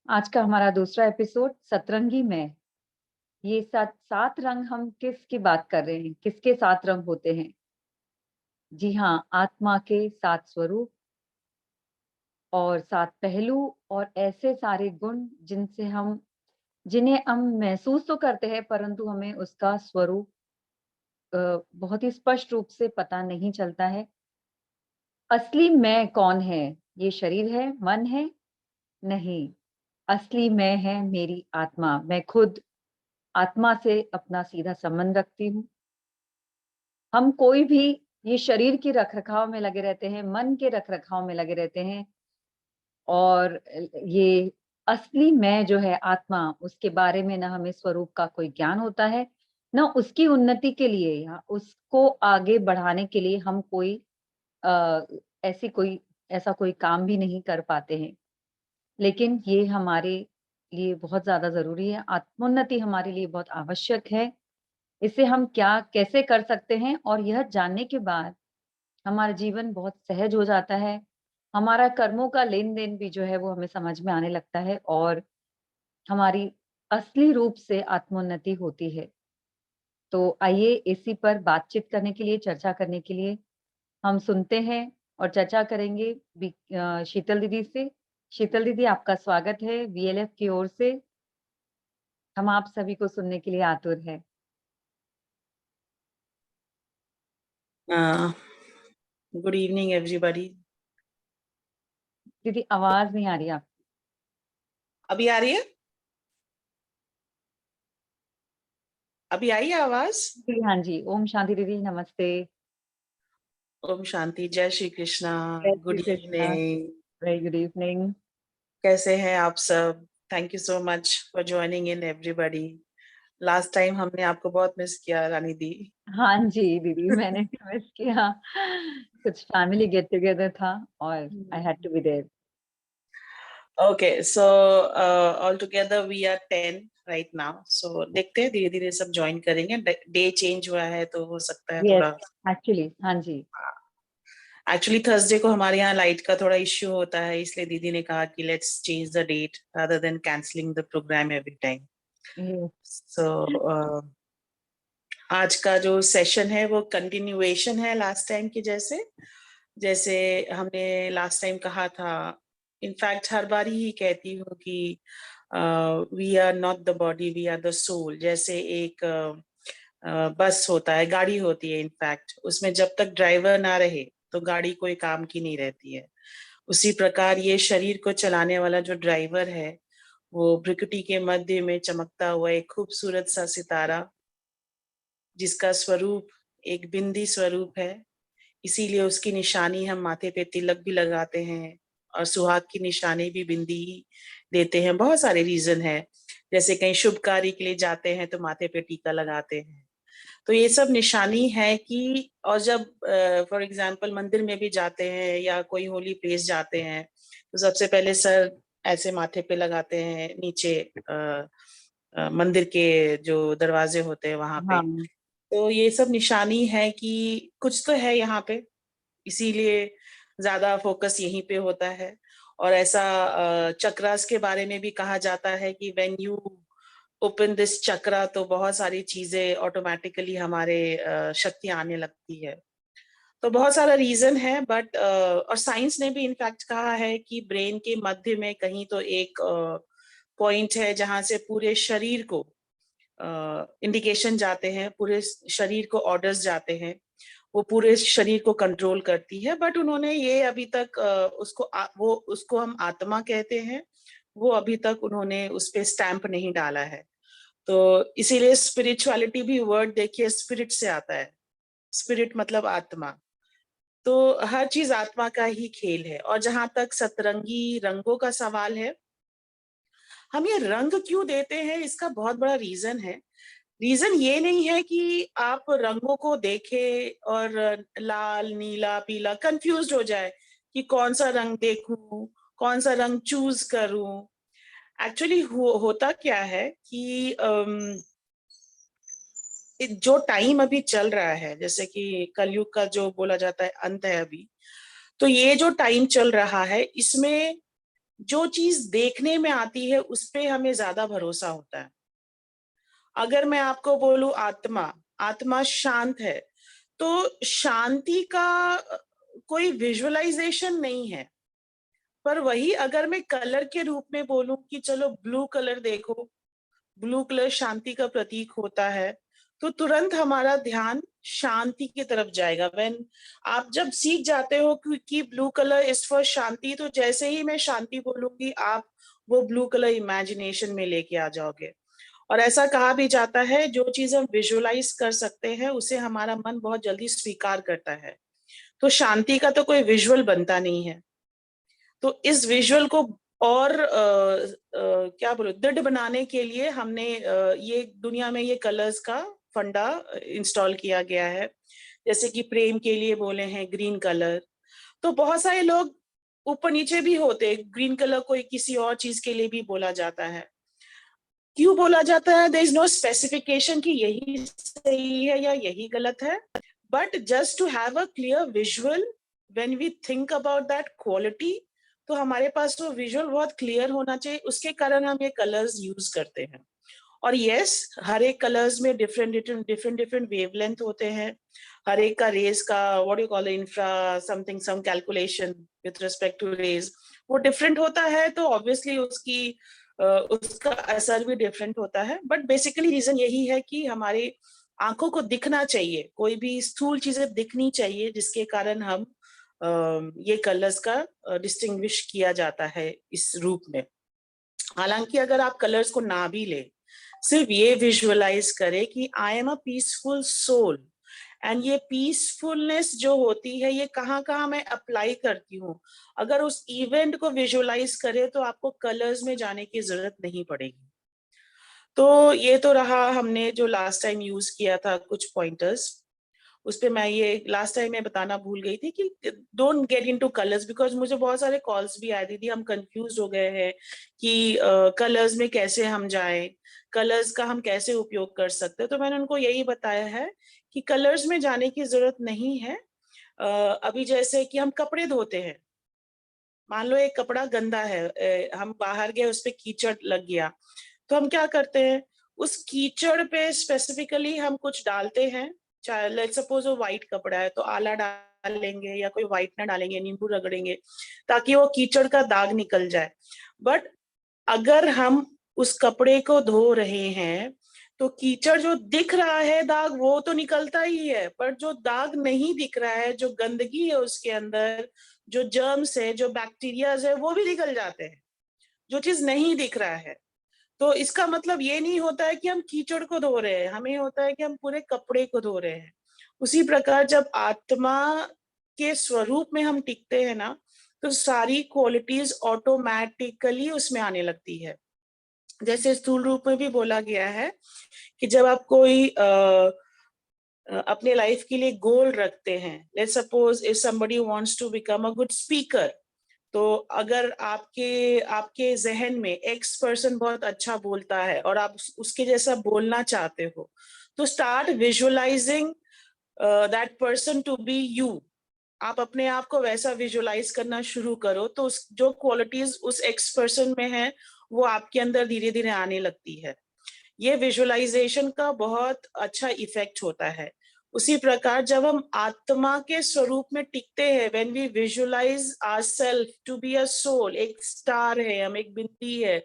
आज का हमारा दूसरा एपिसोड सतरंगी में। ये सात रंग हम किसकी बात कर रहे हैं, किसके 7 रंग होते हैं? जी हाँ, आत्मा के 7 स्वरूप और 7 पहलू और ऐसे सारे गुण जिन्हें हम महसूस तो करते हैं परंतु हमें उसका स्वरूप बहुत ही स्पष्ट रूप से पता नहीं चलता है। असली मैं कौन है? ये शरीर है, मन है? नहीं, असली मैं है मेरी आत्मा। मैं खुद आत्मा से अपना सीधा संबंध रखती हूँ। हम कोई भी ये शरीर के रख-रखाव में लगे रहते हैं, मन के रख-रखाव में लगे रहते हैं और ये असली मैं जो है आत्मा, उसके बारे में ना हमें स्वरूप का कोई ज्ञान होता है, ना उसकी उन्नति के लिए या उसको आगे बढ़ाने के लिए हम अ, ऐसी कोई ऐसा कोई काम भी नहीं कर पाते हैं। लेकिन ये हमारे लिए बहुत ज़्यादा ज़रूरी है, आत्मोन्नति हमारे लिए बहुत आवश्यक है। इसे हम क्या कैसे कर सकते हैं और यह जानने के बाद हमारा जीवन बहुत सहज हो जाता है। हमारा कर्मों का लेन-देन भी जो है वो हमें समझ में आने लगता है और हमारी असली रूप से आत्मोन्नति होती है। तो आइए इसी पर बातचीत करने के लिए, चर्चा करने के लिए हम सुनते हैं और चर्चा करेंगे शीतल दीदी से। शीतल दीदी आपका स्वागत है वीएलएफ की ओर से। हम आप सभी को सुनने के लिए आतुर हैं। Good evening, everybody. दीदी आवाज़ नहीं आ रही आप अभी आ रही है? अभी आई है आवाज? जी, हाँ जी। ओम शांति दीदी, नमस्ते। ओम शांति, जय श्री कृष्णा। जय Shri good Krishna, evening. Very good evening. कैसे हैं आप सब? Thank you so much for joining in everybody. Last time हमने आपको बहुत मिस किया, रानी दी। हाँ जी, दीदी मैंने भी मिस किया। कुछ फैमिली गेट टुगेदर था और I had to be there. Okay, so all together we are 10 right now. So देखते हैं, धीरे धीरे सब ज्वाइन करेंगे। डे चेंज हुआ है तो हो सकता है यस, थोड़ा। एक्चुअली हाँ जी। एक्चुअली थर्सडे को हमारे यहाँ लाइट का थोड़ा इश्यू होता है, इसलिए दीदी ने कहा कि let's change the date rather than cancelling the programme every time. ये सो आज का जो सेशन है वो कंटिन्यूएशन है लास्ट टाइम के जैसे। जैसे हमने लास्ट टाइम कहा था, इनफैक्ट हर बार ही कहती हूँ कि we are not the body, we are the soul. जैसे एक बस होता है, गाड़ी होती है, इनफैक्ट उसमें जब तक ड्राइवर ना रहे तो गाड़ी कोई काम की नहीं रहती है। उसी प्रकार ये शरीर को चलाने वाला जो ड्राइवर है, वो भ्रिकुटी के मध्य में चमकता हुआ एक खूबसूरत सा सितारा, जिसका स्वरूप एक बिंदी स्वरूप है। इसीलिए उसकी निशानी हम माथे पे तिलक भी लगाते हैं और सुहाग की निशानी भी बिंदी ही देते हैं। बहुत सारे रीजन है, जैसे कहीं शुभ कार्य के लिए जाते हैं तो माथे पे टीका लगाते हैं। तो ये सब निशानी है कि, और जब फॉर एग्जाम्पल मंदिर में भी जाते हैं या कोई होली प्लेस जाते हैं तो सबसे पहले सर ऐसे माथे पे लगाते हैं, नीचे मंदिर के जो दरवाजे होते हैं वहां पे। हाँ, तो ये सब निशानी है कि कुछ तो है यहाँ पे, इसीलिए ज्यादा फोकस यहीं पे होता है। और ऐसा चक्रास के बारे में भी कहा जाता है कि व्हेन यू ओपन दिस चक्रा तो बहुत सारी चीजें ऑटोमेटिकली हमारे शक्ति आने लगती है। तो बहुत सारा रीजन है, बट और साइंस ने भी इनफैक्ट कहा है कि ब्रेन के मध्य में कहीं तो एक पॉइंट है जहां से पूरे शरीर को इंडिकेशन जाते हैं, पूरे शरीर को ऑर्डर्स जाते हैं, वो पूरे शरीर को कंट्रोल करती है। बट उन्होंने ये अभी तक वो उसको हम आत्मा कहते हैं, वो अभी तक उन्होंने उस पे स्टैंप नहीं डाला है। तो इसीलिए स्पिरिचुअलिटी भी वर्ड देखिए स्पिरिट से आता है, स्पिरिट मतलब आत्मा। तो हर चीज आत्मा का ही खेल है। और जहां तक सतरंगी रंगों का सवाल है, हम ये रंग क्यों देते हैं, इसका बहुत बड़ा रीजन है। रीजन ये नहीं है कि आप रंगों को देखें और लाल नीला पीला कंफ्यूज हो जाए कि कौन सा रंग देखूं, कौन सा रंग चूज करूं। एक्चुअली होता क्या है कि जो टाइम अभी चल रहा है, जैसे कि कलयुग का जो बोला जाता है अंत है अभी, तो ये जो टाइम चल रहा है इसमें जो चीज देखने में आती है उस पे हमें ज्यादा भरोसा होता है। अगर मैं आपको बोलूं आत्मा, आत्मा शांत है, तो शांति का कोई विजुअलाइजेशन नहीं है। पर वही अगर मैं कलर के रूप में बोलूं कि चलो ब्लू कलर देखो, ब्लू कलर शांति का प्रतीक होता है, तो तुरंत हमारा ध्यान शांति की तरफ जाएगा। व्हेन आप जब सीख जाते हो कि ब्लू कलर इज फॉर शांति, तो जैसे ही मैं शांति बोलूंगी आप वो ब्लू कलर इमेजिनेशन में लेके आ जाओगे। और ऐसा कहा भी जाता है जो चीज हम विजुअलाइज कर सकते हैं उसे हमारा मन बहुत जल्दी स्वीकार करता है। तो शांति का तो कोई विजुअल बनता नहीं है। तो इस विजुअल को और क्या बोलो दृढ़ बनाने के लिए हमने ये दुनिया में ये कलर्स का फंडा इंस्टॉल किया गया है। जैसे कि प्रेम के लिए बोले हैं ग्रीन कलर, तो बहुत सारे लोग ऊपर नीचे भी होते हैं। ग्रीन कलर कोई किसी और चीज के लिए भी बोला जाता है। क्यों बोला जाता है? देयर इज नो स्पेसिफिकेशन कि यही सही है या यही गलत है, but just to have a clear visual when we think about that quality, तो हमारे पास वो विजुअल बहुत क्लियर होना चाहिए, उसके कारण हम ये कलर्स यूज करते हैं। और यस, हर एक कलर्स में डिफरेंट वेवलेंथ होते हैं। हर एक का रेज का what you call infra something some calculation with respect to raise वो डिफरेंट होता है, तो ऑब्वियसली उसका असर भी डिफरेंट होता है। बट बेसिकली रीजन यही है कि हमारी आंखों को दिखना चाहिए, कोई भी स्थूल चीजें दिखनी चाहिए, जिसके कारण हम ये कलर्स का डिस्टिंग्विश किया जाता है इस रूप में। हालांकि अगर आप कलर्स को ना भी ले, सिर्फ ये विजुअलाइज करें कि I am a peaceful soul, and ये पीसफुलनेस जो होती है ये कहाँ कहाँ मैं अप्लाई करती हूँ। अगर उस इवेंट को विजुअलाइज करें तो आपको कलर्स में जाने की जरूरत नहीं पड़ेगी। तो ये तो रहा हमने जो लास्ट टाइम यूज किया था कुछ पॉइंटर्स। उस पे मैं ये लास्ट टाइम मैं बताना भूल गई थी कि don't get into colours, because मुझे बहुत सारे कॉल्स भी आए थी, हम कंफ्यूज हो गए हैं कि कलर्स में कैसे हम जाएं, कलर्स का हम कैसे उपयोग कर सकते हैं। तो मैंने उनको यही बताया है कि कलर्स में जाने की जरूरत नहीं है। अभी जैसे कि हम कपड़े धोते हैं, मान लो एक कपड़ा गंदा है, हम बाहर गए उस पर कीचड़ लग गया, तो हम क्या करते हैं, उस कीचड़ पे स्पेसिफिकली हम कुछ डालते हैं। चाहे लेट्स सपोज वो व्हाइट कपड़ा है तो आला डाल लेंगे या कोई व्हाइटनर डालेंगे, नींबू रगड़ेंगे ताकि वो कीचड़ का दाग निकल जाए। बट अगर हम उस कपड़े को धो रहे हैं तो कीचड़ जो दिख रहा है दाग वो तो निकलता ही है, पर जो दाग नहीं दिख रहा है, जो गंदगी है उसके अंदर, जो जर्म्स है, जो बैक्टीरियाज है, वो भी निकल जाते हैं, जो चीज नहीं दिख रहा है। तो इसका मतलब ये नहीं होता है कि हम कीचड़ को धो रहे हैं, हमें होता है कि हम पूरे कपड़े को धो रहे हैं। उसी प्रकार जब आत्मा के स्वरूप में हम टिकते हैं ना, तो सारी क्वालिटीज ऑटोमेटिकली उसमें आने लगती है। जैसे स्थूल रूप में भी बोला गया है कि जब आप कोई अपने लाइफ के लिए गोल रखते हैं, let's suppose if somebody wants to become a good speaker, तो अगर आपके आपके जहन में एक्स पर्सन बहुत अच्छा बोलता है और आप उसके जैसा बोलना चाहते हो, तो start visualizing that person to be you. आप अपने आप को वैसा विजुअलाइज करना शुरू करो, तो जो क्वालिटीज उस एक्स पर्सन में है वो आपके अंदर धीरे धीरे आने लगती है। ये विजुअलाइजेशन का बहुत अच्छा इफेक्ट होता है। उसी प्रकार जब हम आत्मा के स्वरूप में टिकते हैं, when we visualize ourselves to be a soul, एक स्टार है हम, एक बिंदी है,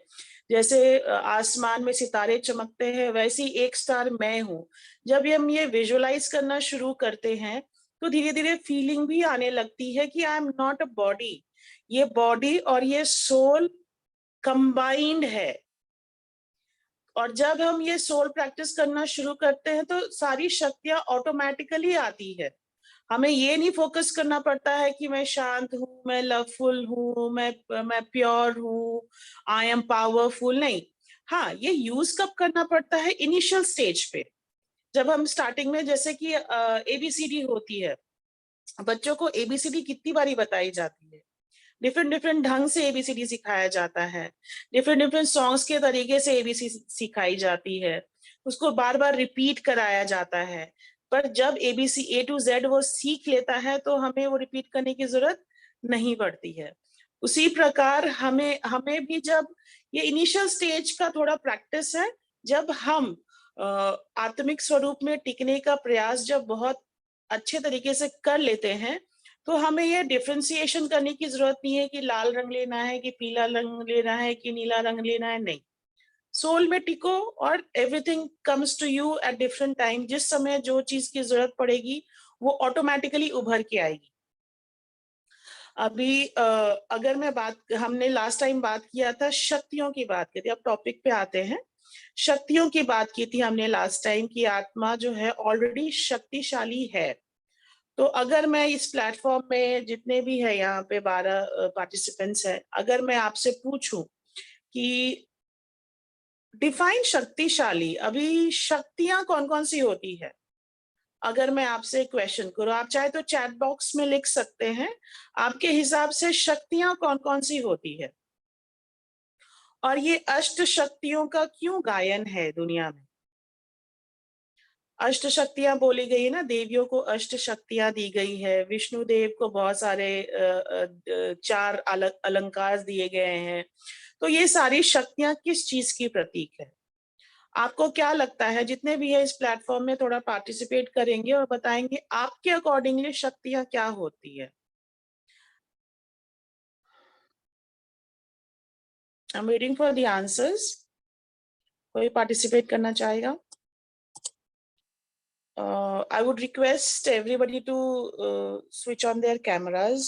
जैसे आसमान में सितारे चमकते हैं वैसी एक स्टार मैं हूँ। जब हम ये विजुअलाइज करना शुरू करते हैं तो धीरे धीरे फीलिंग भी आने लगती है कि I am not a body, ये बॉडी और ये सोल कंबाइंड है। और जब हम ये सोल प्रैक्टिस करना शुरू करते हैं तो सारी शक्तियां ऑटोमेटिकली आती है। हमें ये नहीं फोकस करना पड़ता है कि मैं शांत हूँ, मैं लवफुल हूँ, मैं प्योर हूँ, आई एम पावरफुल, नहीं। हाँ, ये यूज कब करना पड़ता है? इनिशियल स्टेज पे, जब हम स्टार्टिंग में, जैसे कि एबीसीडी होती है, बच्चों को एबीसीडी कितनी बारी बताई जाती है, डिफरेंट डिफरेंट ढंग से एबीसीडी सिखाया जाता है, डिफरेंट डिफरेंट सॉन्ग्स के तरीके से एबीसीडी सिखाई जाती है, उसको बार बार रिपीट कराया जाता है। पर जब एबीसी ए टू जेड वो सीख लेता है तो हमें वो रिपीट करने की जरूरत नहीं पड़ती है। उसी प्रकार हमें भी जब ये इनिशियल स्टेज का थोड़ा प्रैक्टिस है, जब हम आत्मिक स्वरूप में टिकने का प्रयास जब बहुत अच्छे तरीके से कर लेते हैं, तो हमें ये डिफरेंशिएशन करने की जरूरत नहीं है कि लाल रंग लेना है कि पीला रंग लेना है कि नीला रंग लेना है, नहीं। सोल में टिको और everything comes to you at different time. जिस समय जो चीज की जरूरत पड़ेगी वो ऑटोमेटिकली उभर के आएगी। अभी अगर मैं हमने लास्ट टाइम बात किया था, शक्तियों की बात की थी, अब टॉपिक पे आते हैं। शक्तियों की बात की थी हमने लास्ट टाइम की आत्मा जो है ऑलरेडी शक्तिशाली है। तो अगर मैं इस प्लेटफॉर्म में जितने भी है यहाँ पे 12 पार्टिसिपेंट्स हैं, अगर मैं आपसे पूछूं कि डिफाइन शक्तिशाली, अभी शक्तियां कौन कौन सी होती है, अगर मैं आपसे क्वेश्चन करूं, आप चाहे तो चैट बॉक्स में लिख सकते हैं, आपके हिसाब से शक्तियां कौन कौन सी होती है और ये अष्ट शक्तियों का क्यों गायन है दुनिया में। अष्ट शक्तियां बोली गई है ना, देवियों को अष्ट शक्तियां दी गई है, विष्णु देव को बहुत सारे 4 अलंकार दिए गए हैं। तो ये सारी शक्तियां किस चीज की प्रतीक है? आपको क्या लगता है? जितने भी है इस प्लेटफॉर्म में थोड़ा पार्टिसिपेट करेंगे और बताएंगे आपके अकॉर्डिंगली शक्तियां क्या होती है। I am waiting for the answers. कोई पार्टिसिपेट करना चाहेगा? I would request everybody to switch on their cameras.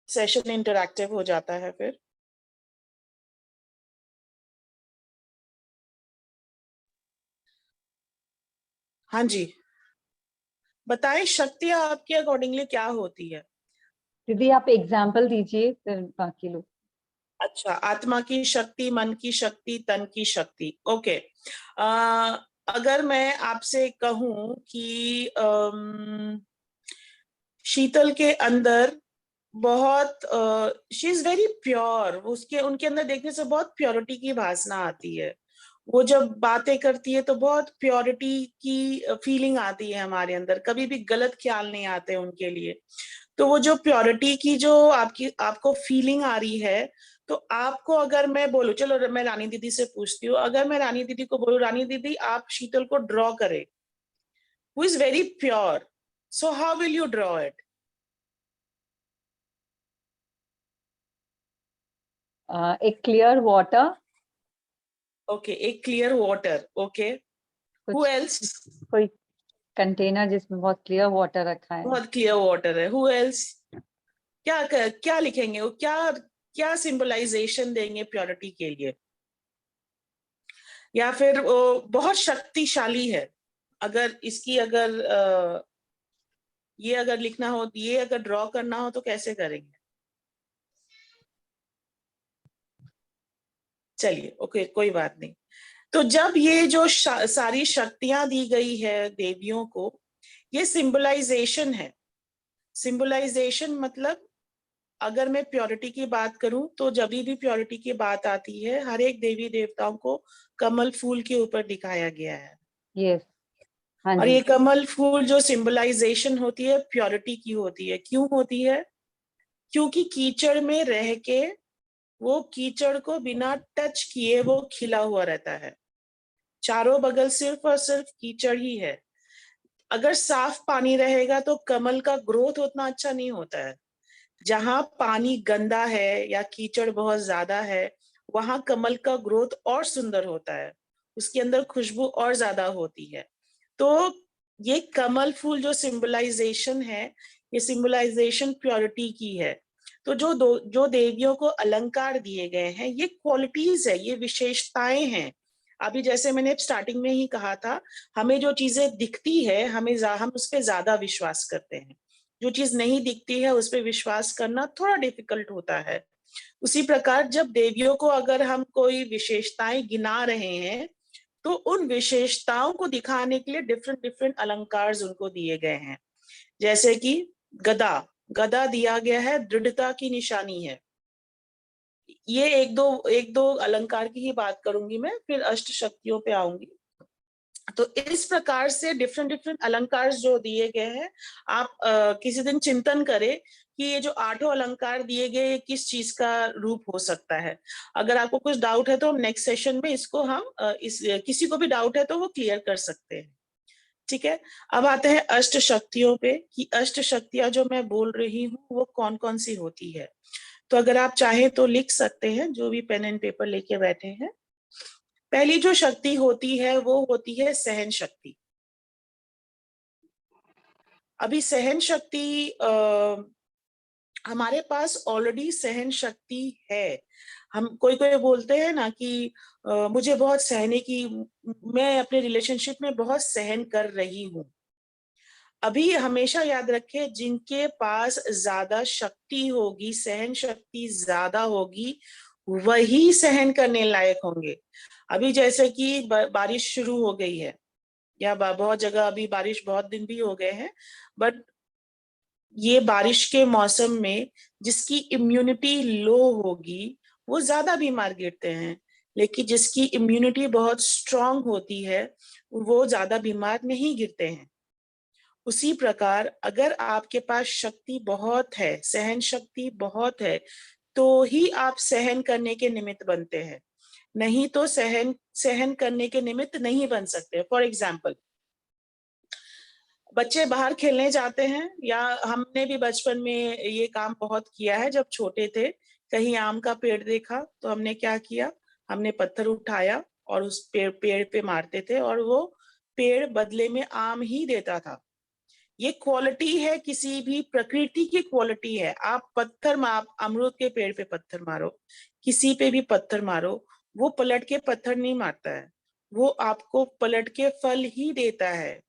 Session interactive हो जाता है फिर। हाँ जी, बताएं शक्तियां आपके अकॉर्डिंगली क्या होती है। दीदी आप एग्जाम्पल दीजिए, फिर बाकी लोग। अच्छा, आत्मा की शक्ति, मन की शक्ति, तन की शक्ति। ओके, अगर मैं आपसे कहूं कि शीतल के अंदर बहुत शी इज वेरी प्योर, उनके अंदर देखने से बहुत प्योरिटी की भासना आती है। वो जब बातें करती है तो बहुत प्योरिटी की फीलिंग आती है हमारे अंदर, कभी भी गलत ख्याल नहीं आते उनके लिए। तो वो जो प्योरिटी की जो आपको फीलिंग आ रही है, तो आपको अगर मैं बोलूं, चलो मैं रानी दीदी से पूछती हूँ, अगर मैं रानी दीदी को बोलूं, रानी दीदी आप शीतल को ड्रॉ करें, who is very pure, so how will you draw it? एक क्लियर वाटर। ओके, एक clear water. Okay, who else? कोई कंटेनर जिसमें बहुत क्लियर वाटर रखा है। बहुत क्लियर वाटर है। Who else? क्या लिखेंगे वो? क्या सिंबलाइजेशन देंगे प्योरिटी के लिए? या फिर वो बहुत शक्तिशाली है? अगर इसकी ये अगर लिखना हो, ये अगर ड्रॉ करना हो तो कैसे करेंगे? चलिए, ओके, कोई बात नहीं। तो जब ये जो सारी शक्तियां दी गई है देवियों को, ये सिंबलाइजेशन है। सिंबलाइजेशन मतलब अगर मैं प्योरिटी की बात करूं, तो जब भी प्योरिटी की बात आती है, हर एक देवी देवताओं को कमल फूल के ऊपर दिखाया गया है। यस, हाँ और जी। ये कमल फूल जो सिंबलाइजेशन होती है प्योरिटी की होती है। क्यों होती है? क्योंकि कीचड़ में रह के वो कीचड़ को बिना टच किए वो खिला हुआ रहता है। चारों बगल सिर्फ और सिर्फ कीचड़ ही है। अगर साफ पानी रहेगा तो कमल का ग्रोथ उतना अच्छा नहीं होता है। जहां पानी गंदा है या कीचड़ बहुत ज्यादा है, वहां कमल का ग्रोथ और सुंदर होता है, उसके अंदर खुशबू और ज्यादा होती है। तो ये कमल फूल जो सिंबलाइजेशन है, ये सिंबलाइजेशन प्योरिटी की है। तो जो देवियों को अलंकार दिए गए हैं, ये क्वालिटीज है, ये विशेषताएं हैं। अभी जैसे मैंने स्टार्टिंग में ही कहा था, हमें जो चीजें दिखती है हम उस पर ज्यादा विश्वास करते हैं, जो चीज नहीं दिखती है उस पर विश्वास करना थोड़ा डिफिकल्ट होता है। उसी प्रकार जब देवियों को अगर हम कोई विशेषताएं गिना रहे हैं, तो उन विशेषताओं को दिखाने के लिए डिफरेंट डिफरेंट अलंकार उनको दिए गए हैं। जैसे कि गदा, गदा दिया गया है, दृढ़ता की निशानी है। ये एक दो अलंकार की ही बात करूंगी मैं, फिर अष्ट शक्तियों पे आऊंगी। तो इस प्रकार से डिफरेंट डिफरेंट अलंकार जो दिए गए हैं, आप किसी दिन चिंतन करें कि ये जो 8 अलंकार दिए गए ये किस चीज का रूप हो सकता है। अगर आपको कुछ डाउट है तो हम नेक्स्ट सेशन में इसको हम किसी को भी डाउट है तो वो क्लियर कर सकते हैं। ठीक है, अब आते हैं अष्ट शक्तियों पे कि अष्ट शक्तियां जो मैं बोल रही हूँ वो कौन कौन सी होती है। तो अगर आप चाहे तो लिख सकते हैं, जो भी पेन एंड पेपर लेके बैठे हैं। पहली जो शक्ति होती है वो होती है सहन शक्ति। अभी सहन शक्ति हमारे पास ऑलरेडी सहन शक्ति है। हम कोई कोई बोलते हैं ना कि मुझे बहुत सहने की, मैं अपने रिलेशनशिप में बहुत सहन कर रही हूँ। अभी हमेशा याद रखे, जिनके पास ज्यादा शक्ति होगी, सहन शक्ति ज्यादा होगी, वही सहन करने लायक होंगे। अभी जैसे कि बारिश शुरू हो गई है, या बहुत जगह अभी बारिश बहुत दिन भी हो गए हैं, बट ये बारिश के मौसम में जिसकी इम्यूनिटी लो होगी वो ज्यादा बीमार गिरते हैं, लेकिन जिसकी इम्यूनिटी बहुत स्ट्रांग होती है वो ज्यादा बीमार नहीं गिरते हैं। उसी प्रकार अगर आपके पास शक्ति बहुत है, सहन शक्ति बहुत है, तो ही आप सहन करने के निमित्त बनते हैं, नहीं तो सहन करने के निमित्त नहीं बन सकते। फॉर एग्जाम्पल, बच्चे बाहर खेलने जाते हैं, या हमने भी बचपन में ये काम बहुत किया है। जब छोटे थे, कहीं आम का पेड़ देखा तो हमने क्या किया, हमने पत्थर उठाया और उस पेड़ पे मारते थे, और वो पेड़ बदले में आम ही देता था। ये क्वालिटी है, किसी भी प्रकृति की क्वालिटी है। आप अमरूद के पेड़ पे पत्थर मारो, किसी पे भी पत्थर मारो, वो पलट के पत्थर नहीं मारता है, वो आपको पलट के फल ही देता है।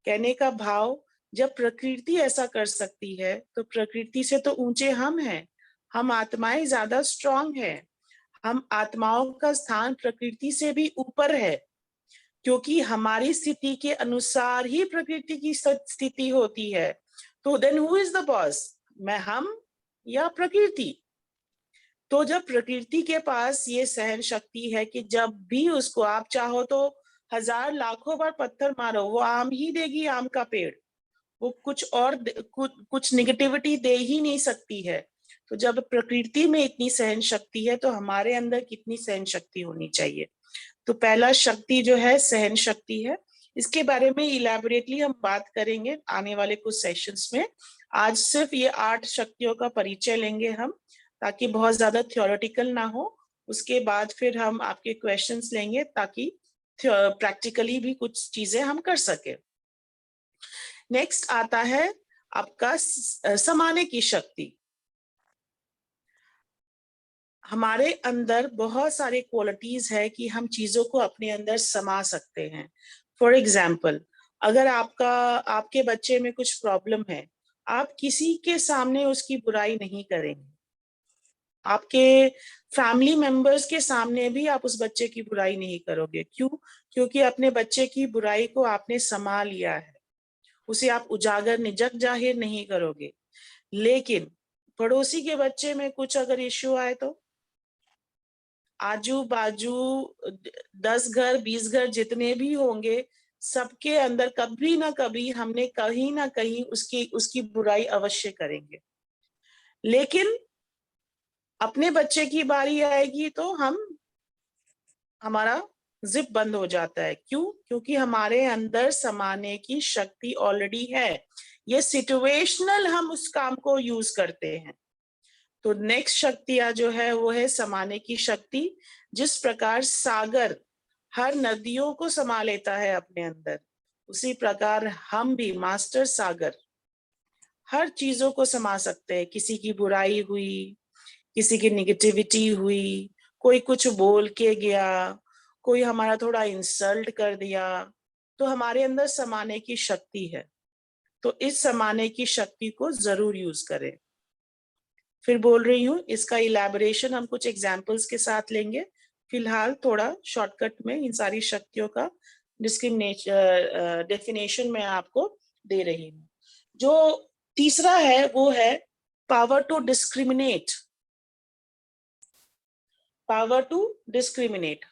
कहने का भाव, जब प्रकृति ऐसा कर सकती है तो प्रकृति से तो ऊंचे हम हैं। हम आत्माएं ज्यादा स्ट्रांग हैं। हम आत्माओं का स्थान प्रकृति से भी ऊपर है, क्योंकि हमारी स्थिति के अनुसार ही प्रकृति की स्थिति होती है। तो then who is the boss, मैं, हम या प्रकृति? तो जब प्रकृति के पास ये सहन शक्ति है कि जब भी उसको आप चाहो तो 1000 लाखों बार पत्थर मारो, वो आम ही देगी, आम का पेड़। वो कुछ निगेटिविटी दे ही नहीं सकती है। तो जब प्रकृति में इतनी सहन शक्ति है तो हमारे अंदर कितनी सहन शक्ति होनी चाहिए। तो पहला शक्ति जो है सहन शक्ति है। इसके बारे में इलैबोरेटली हम बात करेंगे आने वाले कुछ सेशंस में। आज सिर्फ ये 8 शक्तियों का परिचय लेंगे हम, ताकि बहुत ज्यादा थियोरेटिकल ना हो। उसके बाद फिर हम आपके क्वेश्चंस लेंगे, ताकि प्रैक्टिकली भी कुछ चीजें हम कर सके। नेक्स्ट आता है आपका समाने की शक्ति। हमारे अंदर बहुत सारे क्वालिटीज है कि हम चीजों को अपने अंदर समा सकते हैं। फॉर एग्जाम्पल, अगर आपके बच्चे में कुछ प्रॉब्लम है, आप किसी के सामने उसकी बुराई नहीं करेंगे। आपके फैमिली मेंबर्स के सामने भी आप उस बच्चे की बुराई नहीं करोगे। क्यों? क्योंकि अपने बच्चे की बुराई को आपने समा लिया है, उसे आप उजागर निजक जाहिर नहीं करोगे। लेकिन पड़ोसी के बच्चे में कुछ अगर इश्यू आए तो आजू बाजू 10 घर 20 घर जितने भी होंगे, सबके अंदर कभी ना कभी हमने कहीं ना कहीं उसकी बुराई अवश्य करेंगे। लेकिन अपने बच्चे की बारी आएगी तो हमारा जिप बंद हो जाता है। क्यों? क्योंकि हमारे अंदर समाने की शक्ति ऑलरेडी है। ये सिचुएशनल हम उस काम को यूज करते हैं। तो नेक्स्ट शक्तियां जो है वो है समाने की शक्ति। जिस प्रकार सागर हर नदियों को समा लेता है अपने अंदर, उसी प्रकार हम भी मास्टर सागर हर चीजों को समा सकते हैं। किसी की बुराई हुई, किसी की निगेटिविटी हुई, कोई कुछ बोल के गया, कोई हमारा थोड़ा इंसल्ट कर दिया, तो हमारे अंदर समाने की शक्ति है। तो इस समाने की शक्ति को जरूर यूज करें। फिर बोल रही हूँ, इसका इलैबोरेशन हम कुछ एग्जाम्पल्स के साथ लेंगे। फिलहाल थोड़ा शॉर्टकट में इन सारी शक्तियों का डेफिनेशन मैं आपको दे रही हूँ। जो तीसरा है वो है power to discriminate. Power to discriminate,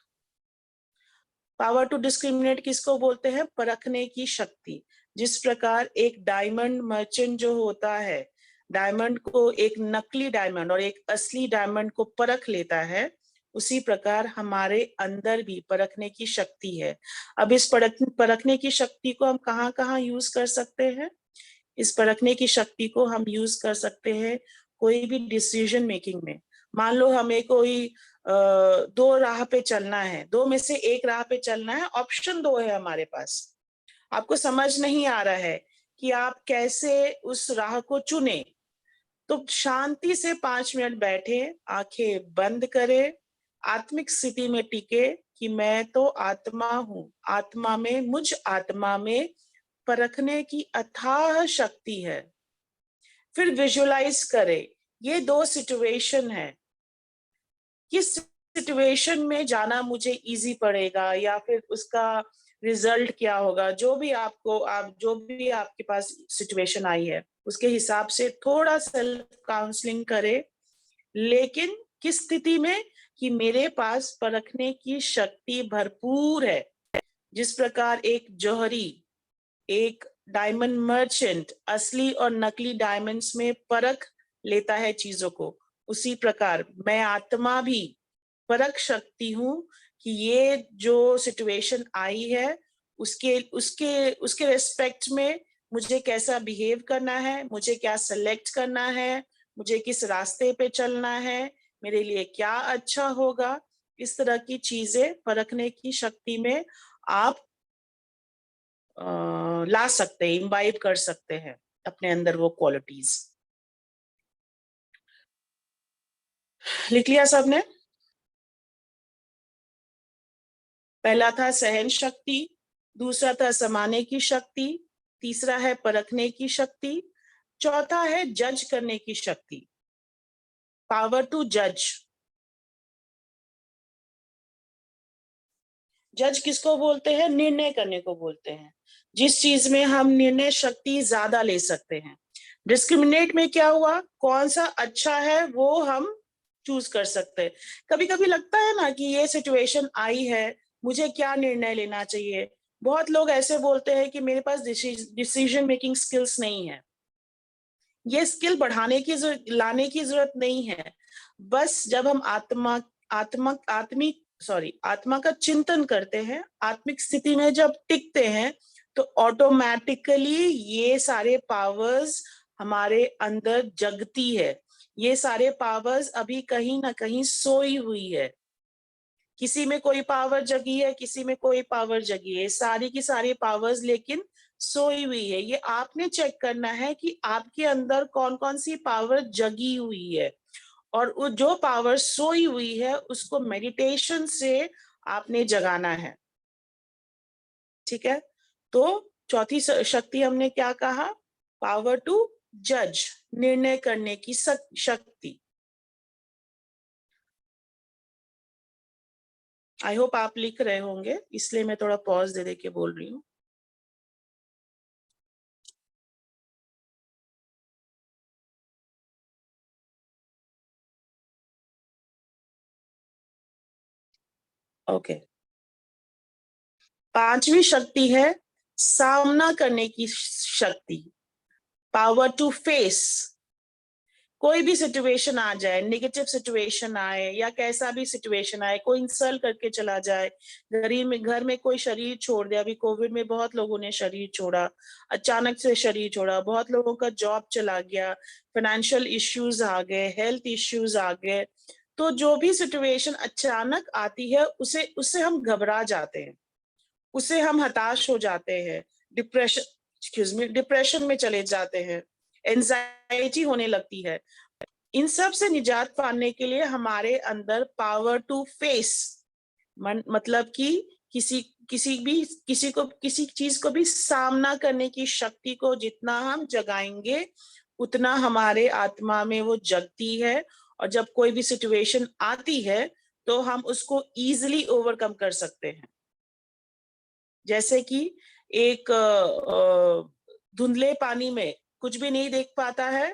power to discriminate किसको बोलते हैं? परखने की शक्ति। जिस प्रकार एक डायमंड मर्चेंट जो होता है, डायमंड को, एक नकली डायमंड और एक असली डायमंड को परख लेता है, उसी प्रकार हमारे अंदर भी परखने की शक्ति है। अब इस परखने की शक्ति को हम कहाँ कहाँ यूज कर सकते हैं? इस परखने की शक्ति को हम यूज कर सकते हैं कोई भी डिसीजन मेकिंग में। मान लो हमें कोई दो राह पे चलना है, दो में से एक राह पे चलना है, ऑप्शन दो है हमारे पास, आपको समझ नहीं आ रहा है कि आप कैसे उस राह को चुने, तो शांति से 5 मिनट बैठे, आंखें बंद करें, आत्मिक स्थिति में टिके कि मैं तो आत्मा हूँ, आत्मा में, मुझ आत्मा में परखने की अथाह शक्ति है। फिर विजुलाइज करें, ये दो सिचुएशन है, किस सिचुएशन में जाना मुझे इजी पड़ेगा या फिर उसका रिजल्ट क्या होगा, जो भी आपके पास सिचुएशन आई है उसके हिसाब से थोड़ा सेल्फ काउंसलिंग करें, लेकिन किस स्थिति में, कि मेरे पास परखने की शक्ति भरपूर है। जिस प्रकार एक जौहरी, एक डायमंड मर्चेंट असली और नकली डायमंड्स में परख लेता है चीजों को, उसी प्रकार मैं आत्मा भी परख सकती हूँ कि ये जो सिचुएशन आई है उसके उसके उसके रेस्पेक्ट में मुझे कैसा बिहेव करना है, मुझे क्या सेलेक्ट करना है, मुझे किस रास्ते पे चलना है, मेरे लिए क्या अच्छा होगा। इस तरह की चीजें परखने की शक्ति में आप ला सकते हैं, इम्बाइब कर सकते हैं अपने अंदर वो क्वालिटीज। लिख लिया सबने? पहला था सहन शक्ति, दूसरा था समाने की शक्ति, तीसरा है परखने की शक्ति, चौथा है जज करने की शक्ति, पावर टू जज। जज किसको बोलते हैं? निर्णय करने को बोलते हैं, जिस चीज में हम निर्णय शक्ति ज्यादा ले सकते हैं। डिस्क्रिमिनेट में क्या हुआ, कौन सा अच्छा है वो हम चूज कर सकते हैं। कभी कभी लगता है ना कि ये सिचुएशन आई है, मुझे क्या निर्णय लेना चाहिए। बहुत लोग ऐसे बोलते हैं कि मेरे पास डिसीजन मेकिंग स्किल्स नहीं है। ये स्किल बढ़ाने की लाने की जरूरत नहीं है। बस जब हम आत्मा का चिंतन करते हैं, आत्मिक स्थिति में जब टिकते हैं, तो ऑटोमेटिकली ये सारे पावर्स हमारे अंदर जगती है। ये सारे पावर्स अभी कहीं ना कहीं सोई हुई है, किसी में कोई पावर जगी है, किसी में कोई पावर जगी है, सारी की सारी पावर्स लेकिन सोई हुई है। ये आपने चेक करना है कि आपके अंदर कौन कौन सी पावर जगी हुई है, और जो पावर सोई हुई है उसको मेडिटेशन से आपने जगाना है। ठीक है, तो चौथी शक्ति हमने क्या कहा? पावर टू जज, निर्णय करने की शक्ति। आई होप आप लिख रहे होंगे, इसलिए मैं थोड़ा पॉज दे के बोल रही हूँ। ओके, पांचवी शक्ति है सामना करने की शक्ति, पावर टू फेस। कोई भी सिचुएशन आ जाए, नेगेटिव सिचुएशन आए या कैसा भी सिचुएशन आए, कोई इंसल्ट करके चला जाए, घर में कोई शरीर छोड़ दे, अभी कोविड में बहुत लोगों ने शरीर छोड़ा, अचानक से शरीर छोड़ा, बहुत लोगों का जॉब चला गया, फाइनेंशियल इश्यूज आ गए, हेल्थ इश्यूज आ गए। तो जो भी सिचुएशन अचानक आती है उससे हम घबरा जाते हैं, उससे हम हताश हो जाते हैं, डिप्रेशन में चले जाते हैं, एंजाइटी होने लगती है। इन सब से निजात पाने के लिए हमारे अंदर पावर टू फेस, मतलब कि किसी चीज को भी सामना करने की शक्ति को जितना हम जगाएंगे उतना हमारे आत्मा में वो जगती है, और जब कोई भी सिचुएशन आती है तो हम उसको इजीली ओवरकम कर सकते हैं। जैसे कि एक धुंधले पानी में कुछ भी नहीं देख पाता है,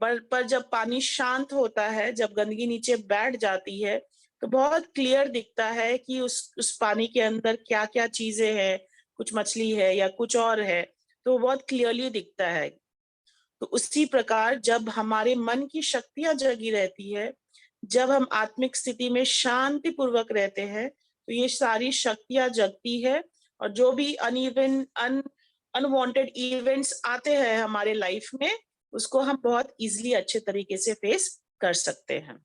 पर जब पानी शांत होता है, जब गंदगी नीचे बैठ जाती है, तो बहुत क्लियर दिखता है कि उस पानी के अंदर क्या क्या चीजें हैं, कुछ मछली है या कुछ और है, तो बहुत क्लियरली दिखता है। तो उसी प्रकार जब हमारे मन की शक्तियां जगी रहती है, जब हम आत्मिक स्थिति में शांति पूर्वक रहते हैं, तो ये सारी शक्तियां जगती है, और जो भी अनवांटेड इवेंट्स आते हैं हमारे लाइफ में, उसको हम बहुत इजीली अच्छे तरीके से फेस कर सकते हैं।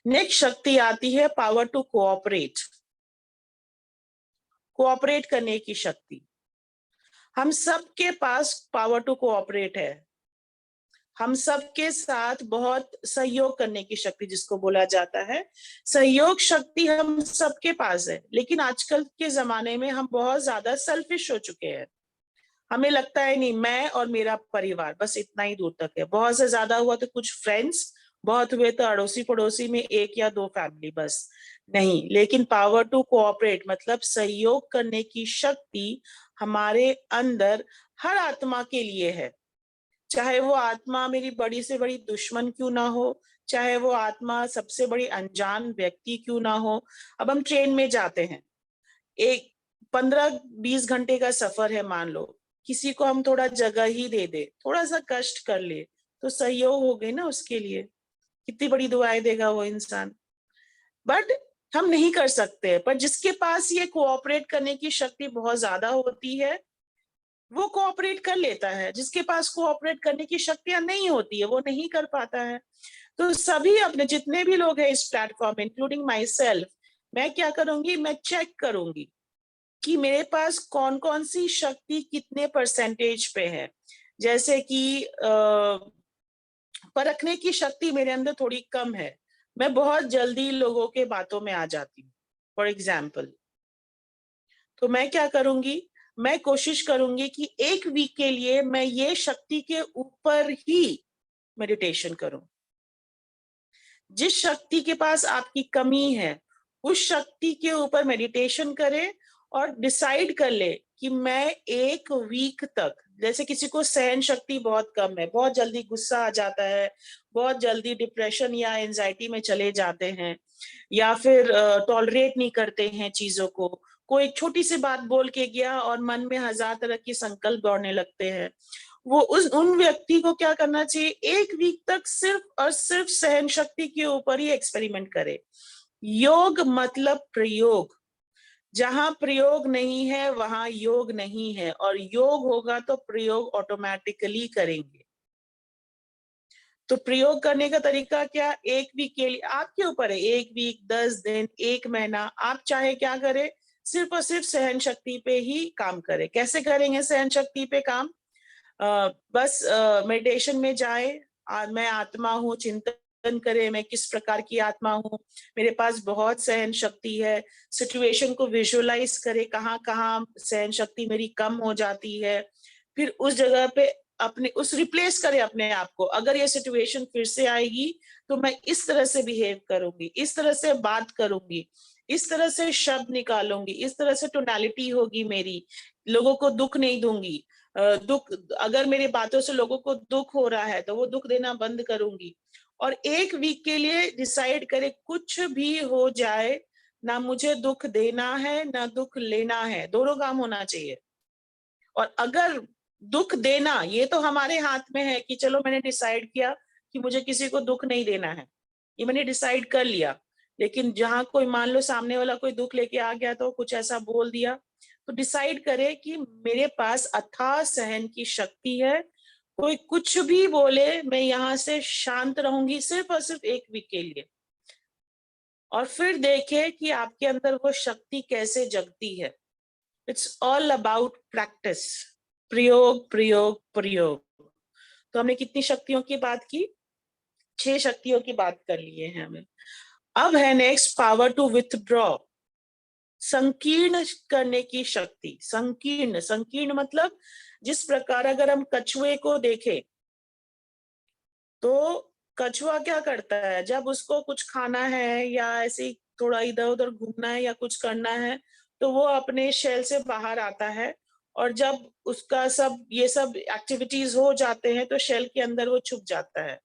नेक्स्ट शक्ति आती है पावर टू कोऑपरेट, कोऑपरेट करने की शक्ति। हम सबके पास पावर टू कोऑपरेट है, हम सबके साथ बहुत सहयोग करने की शक्ति जिसको बोला जाता है, सहयोग शक्ति हम सबके पास है। लेकिन आजकल के जमाने में हम बहुत ज्यादा सेल्फिश हो चुके हैं। हमें लगता है नहीं, मैं और मेरा परिवार बस इतना ही दूर तक है, बहुत से ज्यादा हुआ तो कुछ फ्रेंड्स, बहुत हुए तो अड़ोसी पड़ोसी में 1 या 2 फैमिली, बस नहीं। लेकिन पावर टू कोऑपरेट मतलब सहयोग करने की शक्ति हमारे अंदर हर आत्मा के लिए है। चाहे वो आत्मा मेरी बड़ी से बड़ी दुश्मन क्यों ना हो, चाहे वो आत्मा सबसे बड़ी अनजान व्यक्ति क्यों ना हो। अब हम ट्रेन में जाते हैं, एक 15-20 घंटे का सफर है मान लो, किसी को हम थोड़ा जगह ही दे दे, थोड़ा सा कष्ट कर ले, तो सहयोग हो गई ना उसके लिए, कितनी बड़ी दुआएं देगा वो इंसान। बट हम नहीं कर सकते। पर जिसके पास ये कोऑपरेट करने की शक्ति बहुत ज्यादा होती है, वो कोऑपरेट कर लेता है। जिसके पास कोऑपरेट करने की शक्तियां नहीं होती है, वो नहीं कर पाता है। तो सभी अपने जितने भी लोग हैं इस प्लेटफॉर्म, इंक्लूडिंग माई सेल्फ, मैं क्या करूंगी, मैं चेक करूंगी कि मेरे पास कौन कौन सी शक्ति कितने परसेंटेज पे है। जैसे कि परखने की शक्ति मेरे अंदर थोड़ी कम है, मैं बहुत जल्दी लोगों के बातों में आ जाती हूँ फॉर एग्जाम्पल। तो मैं क्या करूंगी, मैं कोशिश करूंगी कि 1 वीक के लिए मैं ये शक्ति के ऊपर ही मेडिटेशन करूं। जिस शक्ति के पास आपकी कमी है, उस शक्ति के ऊपर मेडिटेशन करें और डिसाइड कर ले कि मैं 1 वीक तक, जैसे किसी को सहन शक्ति बहुत कम है, बहुत जल्दी गुस्सा आ जाता है, बहुत जल्दी डिप्रेशन या एंजाइटी में चले जाते हैं, या फिर टॉलरेट नहीं करते हैं चीजों को। कोई छोटी सी बात बोल के गया और मन में 1000 तरह के संकल्प दौड़ने लगते हैं। वो उन व्यक्ति को क्या करना चाहिए, 1 वीक तक सिर्फ और सिर्फ सहन शक्ति के ऊपर ही एक्सपेरिमेंट करे। योग मतलब प्रयोग, जहां प्रयोग नहीं है वहां योग नहीं है, और योग होगा तो प्रयोग ऑटोमेटिकली करेंगे। तो प्रयोग करने का तरीका क्या, 1 वीक के लिए आपके ऊपर है, 1 वीक, 10 दिन, 1 महीना, आप चाहे क्या करें, सिर्फ और सिर्फ सहन शक्ति पे ही काम करें। कैसे करेंगे सहन शक्ति पे काम, बस मेडिटेशन में जाए, मैं आत्मा हूँ चिंतन करे, मैं किस प्रकार की आत्मा हूँ, मेरे पास बहुत सहन शक्ति है। सिचुएशन को विजुअलाइज करे, कहाँ कहाँ सहन शक्ति मेरी कम हो जाती है, फिर उस जगह पे अपने उस रिप्लेस करे अपने आप को। अगर ये सिचुएशन फिर से आएगी तो मैं इस तरह से बिहेव करूंगी, इस तरह से बात करूंगी, इस तरह से शब्द निकालूंगी, इस तरह से टोनैलिटी होगी मेरी, लोगों को दुख नहीं दूंगी। दुख, अगर मेरी बातों से लोगों को दुख हो रहा है तो वो दुख देना बंद करूंगी। और 1 वीक के लिए डिसाइड करे, कुछ भी हो जाए, ना मुझे दुख देना है ना दुख लेना है, दोनों काम होना चाहिए। और अगर दुख देना, ये तो हमारे हाथ में है कि चलो मैंने डिसाइड किया कि मुझे किसी को दुख नहीं देना है, ये मैंने डिसाइड कर लिया। लेकिन जहां कोई मान लो सामने वाला कोई दुख लेके आ गया, तो कुछ ऐसा बोल दिया, तो डिसाइड करे कि मेरे पास अथाह सहन की शक्ति है, कोई कुछ भी बोले मैं यहाँ से शांत रहूंगी सिर्फ और सिर्फ 1 वीक के लिए। और फिर देखे कि आपके अंदर वो शक्ति कैसे जगती है। इट्स ऑल अबाउट प्रैक्टिस, प्रयोग प्रयोग प्रयोग। तो हमने कितनी शक्तियों की बात की, 6 शक्तियों की बात कर लिए हैं हमें। अब है नेक्स्ट पावर टू विथड्रॉ, संकीर्ण करने की शक्ति। संकीर्ण, संकीर्ण मतलब जिस प्रकार अगर हम कछुए को देखें तो कछुआ क्या करता है, जब उसको कुछ खाना है या ऐसे थोड़ा इधर उधर घूमना है या कुछ करना है, तो वो अपने शेल से बाहर आता है, और जब उसका सब ये सब एक्टिविटीज हो जाते हैं तो शेल के अंदर वो छुप जाता है।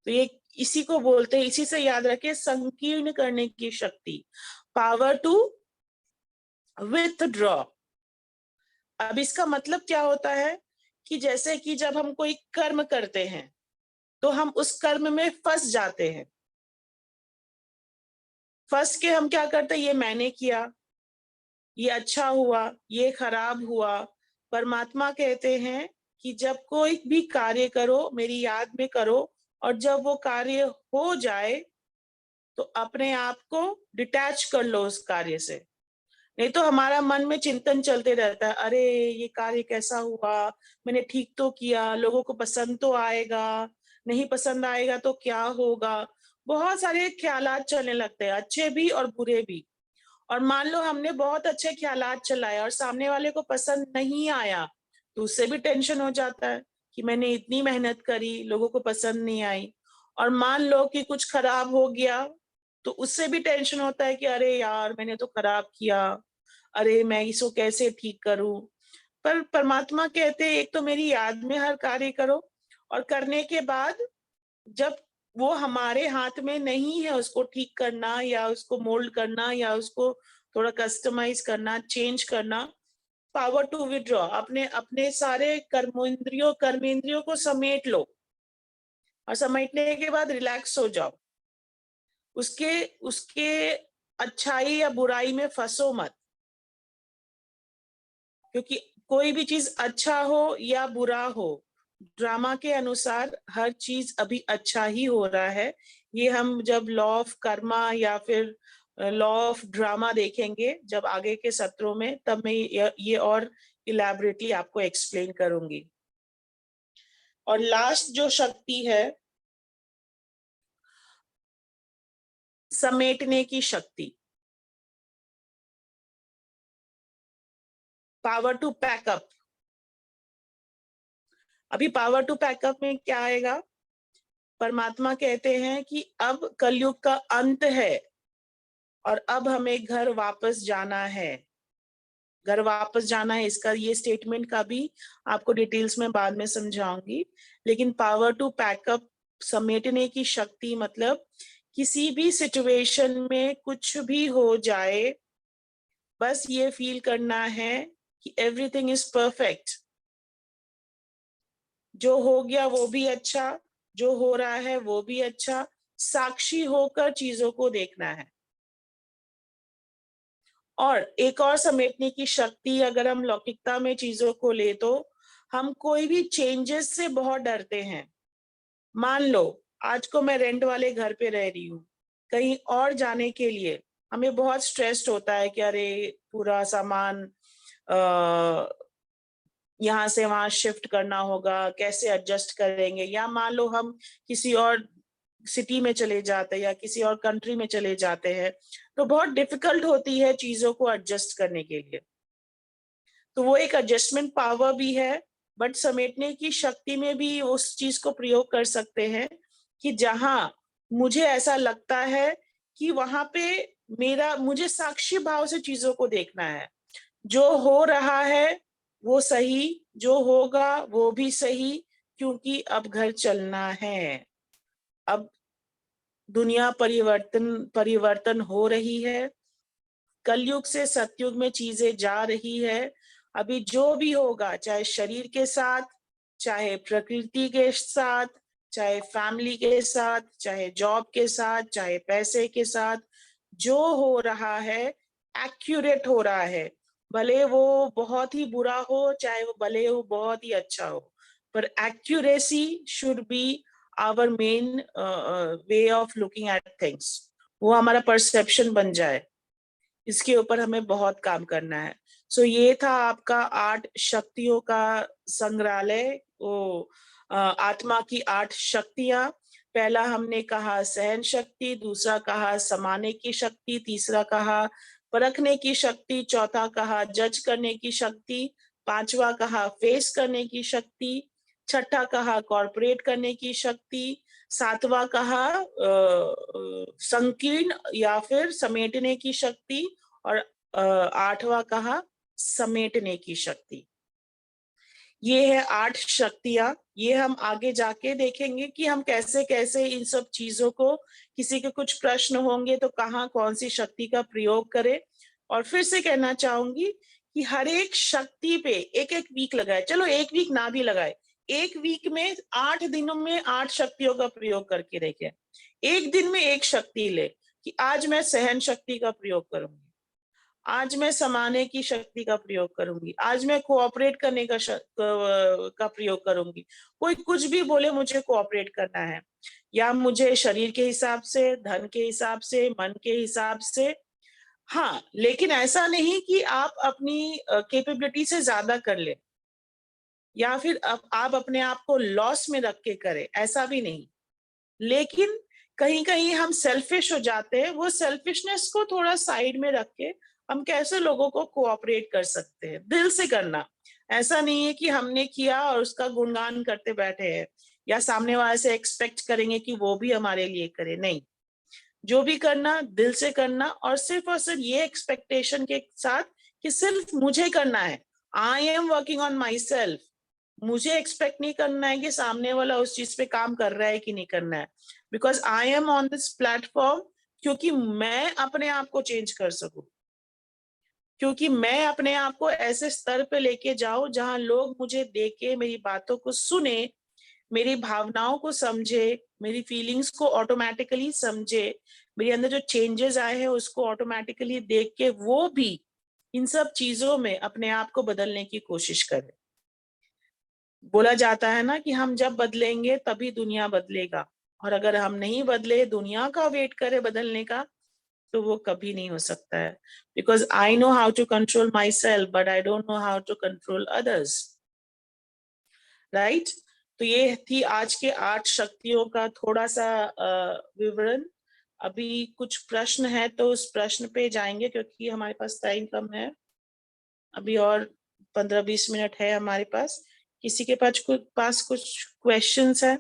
तो ये इसी को बोलते हैं, इसी से याद रखे, संकीर्ण करने की शक्ति, पावर टू विथड्रॉ। अब इसका मतलब क्या होता है कि जैसे कि जब हम कोई कर्म करते हैं तो हम उस कर्म में फंस जाते हैं। फंस के हम क्या करते हैं, ये मैंने किया, ये अच्छा हुआ, ये खराब हुआ। परमात्मा कहते हैं कि जब कोई भी कार्य करो मेरी याद में करो, और जब वो कार्य हो जाए तो अपने आप को डिटैच कर लो उस कार्य से। नहीं तो हमारा मन में चिंतन चलते रहता है, अरे ये कार्य कैसा हुआ, मैंने ठीक तो किया, लोगों को पसंद तो आएगा, नहीं पसंद आएगा तो क्या होगा। बहुत सारे ख्यालात चलने लगते हैं, अच्छे भी और बुरे भी। और मान लो हमने बहुत अच्छे ख्यालात चलाए और सामने वाले को पसंद नहीं आया, तो उससे भी टेंशन हो जाता है कि मैंने इतनी मेहनत करी, लोगों को पसंद नहीं आई। और मान लो कि कुछ खराब हो गया, तो उससे भी टेंशन होता है कि अरे यार मैंने तो खराब किया, अरे मैं इसको कैसे ठीक करूं। पर परमात्मा कहते हैं एक तो मेरी याद में हर कार्य करो, और करने के बाद जब वो हमारे हाथ में नहीं है उसको ठीक करना या उसको मोल्ड करना या उसको थोड़ा कस्टमाइज करना, चेंज करना, पावर टू विड्रॉ। अपने अपने सारे कर्मेंद्रियों को समेट लो, और समेटने के बाद रिलैक्स हो जाओ। उसके उसके अच्छाई या बुराई में फंसो मत, क्योंकि कोई भी चीज अच्छा हो या बुरा हो, ड्रामा के अनुसार हर चीज अभी अच्छा ही हो रहा है। ये हम जब लॉ ऑफ कर्मा या फिर लॉ ऑफ ड्रामा देखेंगे जब आगे के सत्रों में, तब मैं ये और इलैबोरेटली आपको एक्सप्लेन करूंगी। और लास्ट जो शक्ति है, समेटने की शक्ति, पावर टू पैकअप। अभी पावर टू पैकअप में क्या आएगा, परमात्मा कहते हैं कि अब कलयुग का अंत है और अब हमें घर वापस जाना है। घर वापस जाना है, इसका ये स्टेटमेंट का भी आपको डिटेल्स में बाद में समझाऊंगी। लेकिन पावर टू पैकअप, समेटने की शक्ति, मतलब किसी भी सिचुएशन में कुछ भी हो जाए, बस ये फील करना है कि एवरीथिंग इज परफेक्ट। जो हो गया वो भी अच्छा, जो हो रहा है वो भी अच्छा, साक्षी होकर चीजों को देखना है। और एक और समेटने की शक्ति, अगर हम लौकिकता में चीजों को ले तो हम कोई भी चेंजेस से बहुत डरते हैं। मान लो आज को मैं रेंट वाले घर पे रह रही हूँ, कहीं और जाने के लिए हमें बहुत स्ट्रेस्ड होता है कि अरे पूरा सामान यहाँ से वहां शिफ्ट करना होगा, कैसे एडजस्ट करेंगे। या मान लो हम किसी और सिटी में चले जाते हैं या किसी और कंट्री में चले जाते हैं, तो बहुत डिफिकल्ट होती है चीजों को एडजस्ट करने के लिए। तो वो एक एडजस्टमेंट पावर भी है, बट समेटने की शक्ति में भी उस चीज को प्रयोग कर सकते हैं कि जहां मुझे ऐसा लगता है कि वहां पे मुझे साक्षी भाव से चीजों को देखना है। जो हो रहा है वो सही, जो होगा वो भी सही, क्योंकि अब घर चलना है। अब दुनिया परिवर्तन हो रही है, कलयुग से सतयुग में चीजें जा रही है। अभी जो भी होगा, चाहे शरीर के साथ, चाहे प्रकृति के साथ, चाहे फैमिली के साथ, चाहे जॉब के साथ, चाहे पैसे के साथ, जो हो रहा है एक्यूरेट हो रहा है। भले वो बहुत ही बुरा हो, चाहे वो भले वो बहुत ही अच्छा हो, पर accuracy should be our main way of looking at things. वो हमारा परसेप्शन बन जाए, इसके ऊपर हमें बहुत काम करना है। सो ये था आपका 8 शक्तियों का संग्रहालय, वो आत्मा की 8 शक्तियां। पहला हमने कहा सहन शक्ति, दूसरा कहा समाने की शक्ति, तीसरा कहा परखने की शक्ति, चौथा कहा जज करने की शक्ति, पांचवा कहा फेस करने की शक्ति, छठा कहा कॉर्पोरेट करने की शक्ति, सातवां कहा संकीर्ण या फिर समेटने की शक्ति, और आठवां कहा समेटने की शक्ति। ये है 8 शक्तियां। ये हम आगे जाके देखेंगे कि हम कैसे कैसे इन सब चीजों को, किसी के कुछ प्रश्न होंगे तो कहाँ कौन सी शक्ति का प्रयोग करें। और फिर से कहना चाहूंगी कि हर एक शक्ति पे एक एक वीक लगाए, चलो एक वीक ना भी लगाए, एक वीक में 8 दिनों में 8 शक्तियों का प्रयोग करके देखें। एक दिन में एक शक्ति ले कि आज मैं सहन शक्ति का प्रयोग करूंगी, आज मैं समाने की शक्ति का प्रयोग करूंगी, आज मैं कोऑपरेट करने का प्रयोग करूंगी। कोई कुछ भी बोले मुझे कोऑपरेट करना है, या मुझे शरीर के हिसाब से, धन के हिसाब से, मन के हिसाब से। हाँ, लेकिन ऐसा नहीं कि आप अपनी कैपेबिलिटी से ज्यादा कर ले, या फिर आप अपने आप को लॉस में रख के करें, ऐसा भी नहीं। लेकिन कहीं कहीं हम सेल्फिश हो जाते हैं, वो सेल्फिशनेस को थोड़ा साइड में रख के हम कैसे लोगों को कोऑपरेट कर सकते हैं, दिल से करना। ऐसा नहीं है कि हमने किया और उसका गुणगान करते बैठे हैं, या सामने वाले से एक्सपेक्ट करेंगे कि वो भी हमारे लिए करे। नहीं, जो भी करना दिल से करना, और सिर्फ ये एक्सपेक्टेशन के साथ कि सिर्फ मुझे करना है। I am working on my self. मुझे एक्सपेक्ट नहीं करना है कि सामने वाला उस चीज पे काम कर रहा है कि नहीं करना है, because I am on this platform, क्योंकि मैं अपने आप को चेंज कर सकूं, क्योंकि मैं अपने आप को ऐसे स्तर पे लेके जाऊं जहां लोग मुझे देखे, मेरी बातों को सुने, मेरी भावनाओं को समझे, मेरी फीलिंग्स को ऑटोमेटिकली समझे, मेरे अंदर जो चेंजेस आए हैं उसको ऑटोमेटिकली देख के वो भी इन सब चीजों में अपने आप को बदलने की कोशिश करे। बोला जाता है ना कि हम जब बदलेंगे तभी दुनिया बदलेगा, और अगर हम नहीं बदले, दुनिया का वेट करे बदलने का, तो वो कभी नहीं हो सकता है। Because I know how to control myself, but I don't know how to control others, right. तो ये थी आज के 8 शक्तियों का थोड़ा सा विवरण। अभी कुछ प्रश्न है तो उस प्रश्न पे जाएंगे, क्योंकि हमारे पास टाइम कम है, अभी और 15-20 मिनट है हमारे पास। किसी के पास कुछ क्वेश्चंस है?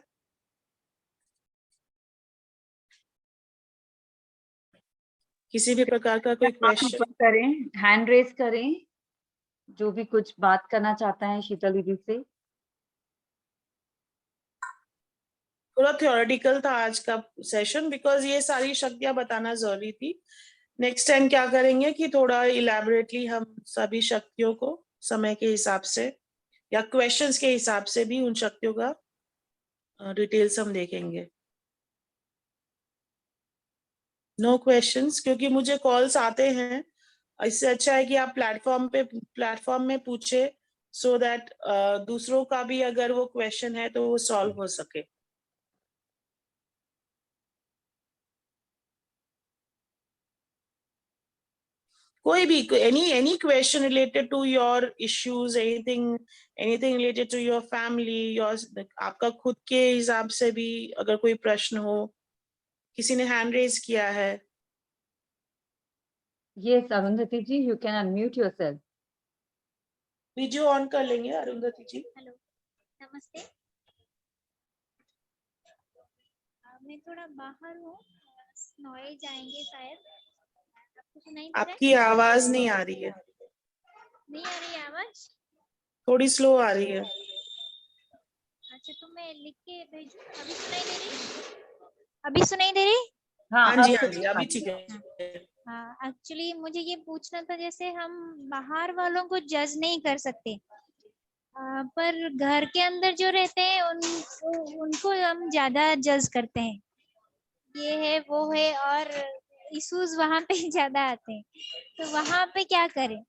किसी भी प्रकार का कोई क्वेश्चन करें, हैंड रेज करें, जो भी कुछ बात करना चाहता है शीतल दीदी से। थोड़ा थ्योरेटिकल था आज का सेशन, बिकॉज ये सारी शक्तियां बताना जरूरी थी। नेक्स्ट टाइम क्या करेंगे कि थोड़ा इलैबोरेटली हम सभी शक्तियों को समय के हिसाब से या क्वेश्चंस के हिसाब से भी उन शक्तियों का डिटेल्स हम देखेंगे। नो क्वेश्चंस, क्योंकि मुझे कॉल्स आते हैं। इससे अच्छा है कि आप प्लेटफॉर्म में पूछे, सो दैट दूसरों का भी अगर वो क्वेश्चन है तो वो सॉल्व हो सके। कोई भी any question related to your issues, anything related to your family, आपका खुद के हिसाब से भी अगर कोई प्रश्न हो। किसी ने हैंड रेज किया है? Yes, Arundhati ji, you can unmute yourself. Video on कर लेंगे अरुंधति जी। हेलो, नमस्ते। मैं थोड़ा बाहर हूँ, नॉइज आएंगे शायद। आपको सुनाई दे रहा है? आपकी आवाज नहीं आ रही है, नहीं आ रही आवाज? थोड़ी स्लो आ रही है। अच्छा, तो मैं लिख के भेजूं? अभी सुनाई दे रही? अभी सुनाई दे रही? हाँ जी, हाँ जी, अभी ठीक है। हाँ, एक्चुअली मुझे ये पूछना था, जैसे हम बाहर वालों को जज नहीं कर सकते, पर घर के अंदर जो रहते हैं उनको हम ज्यादा जज करते हैं, ये है वो है, और इश्यूज वहां पे ज्यादा आते हैं, तो वहां पे क्या करें?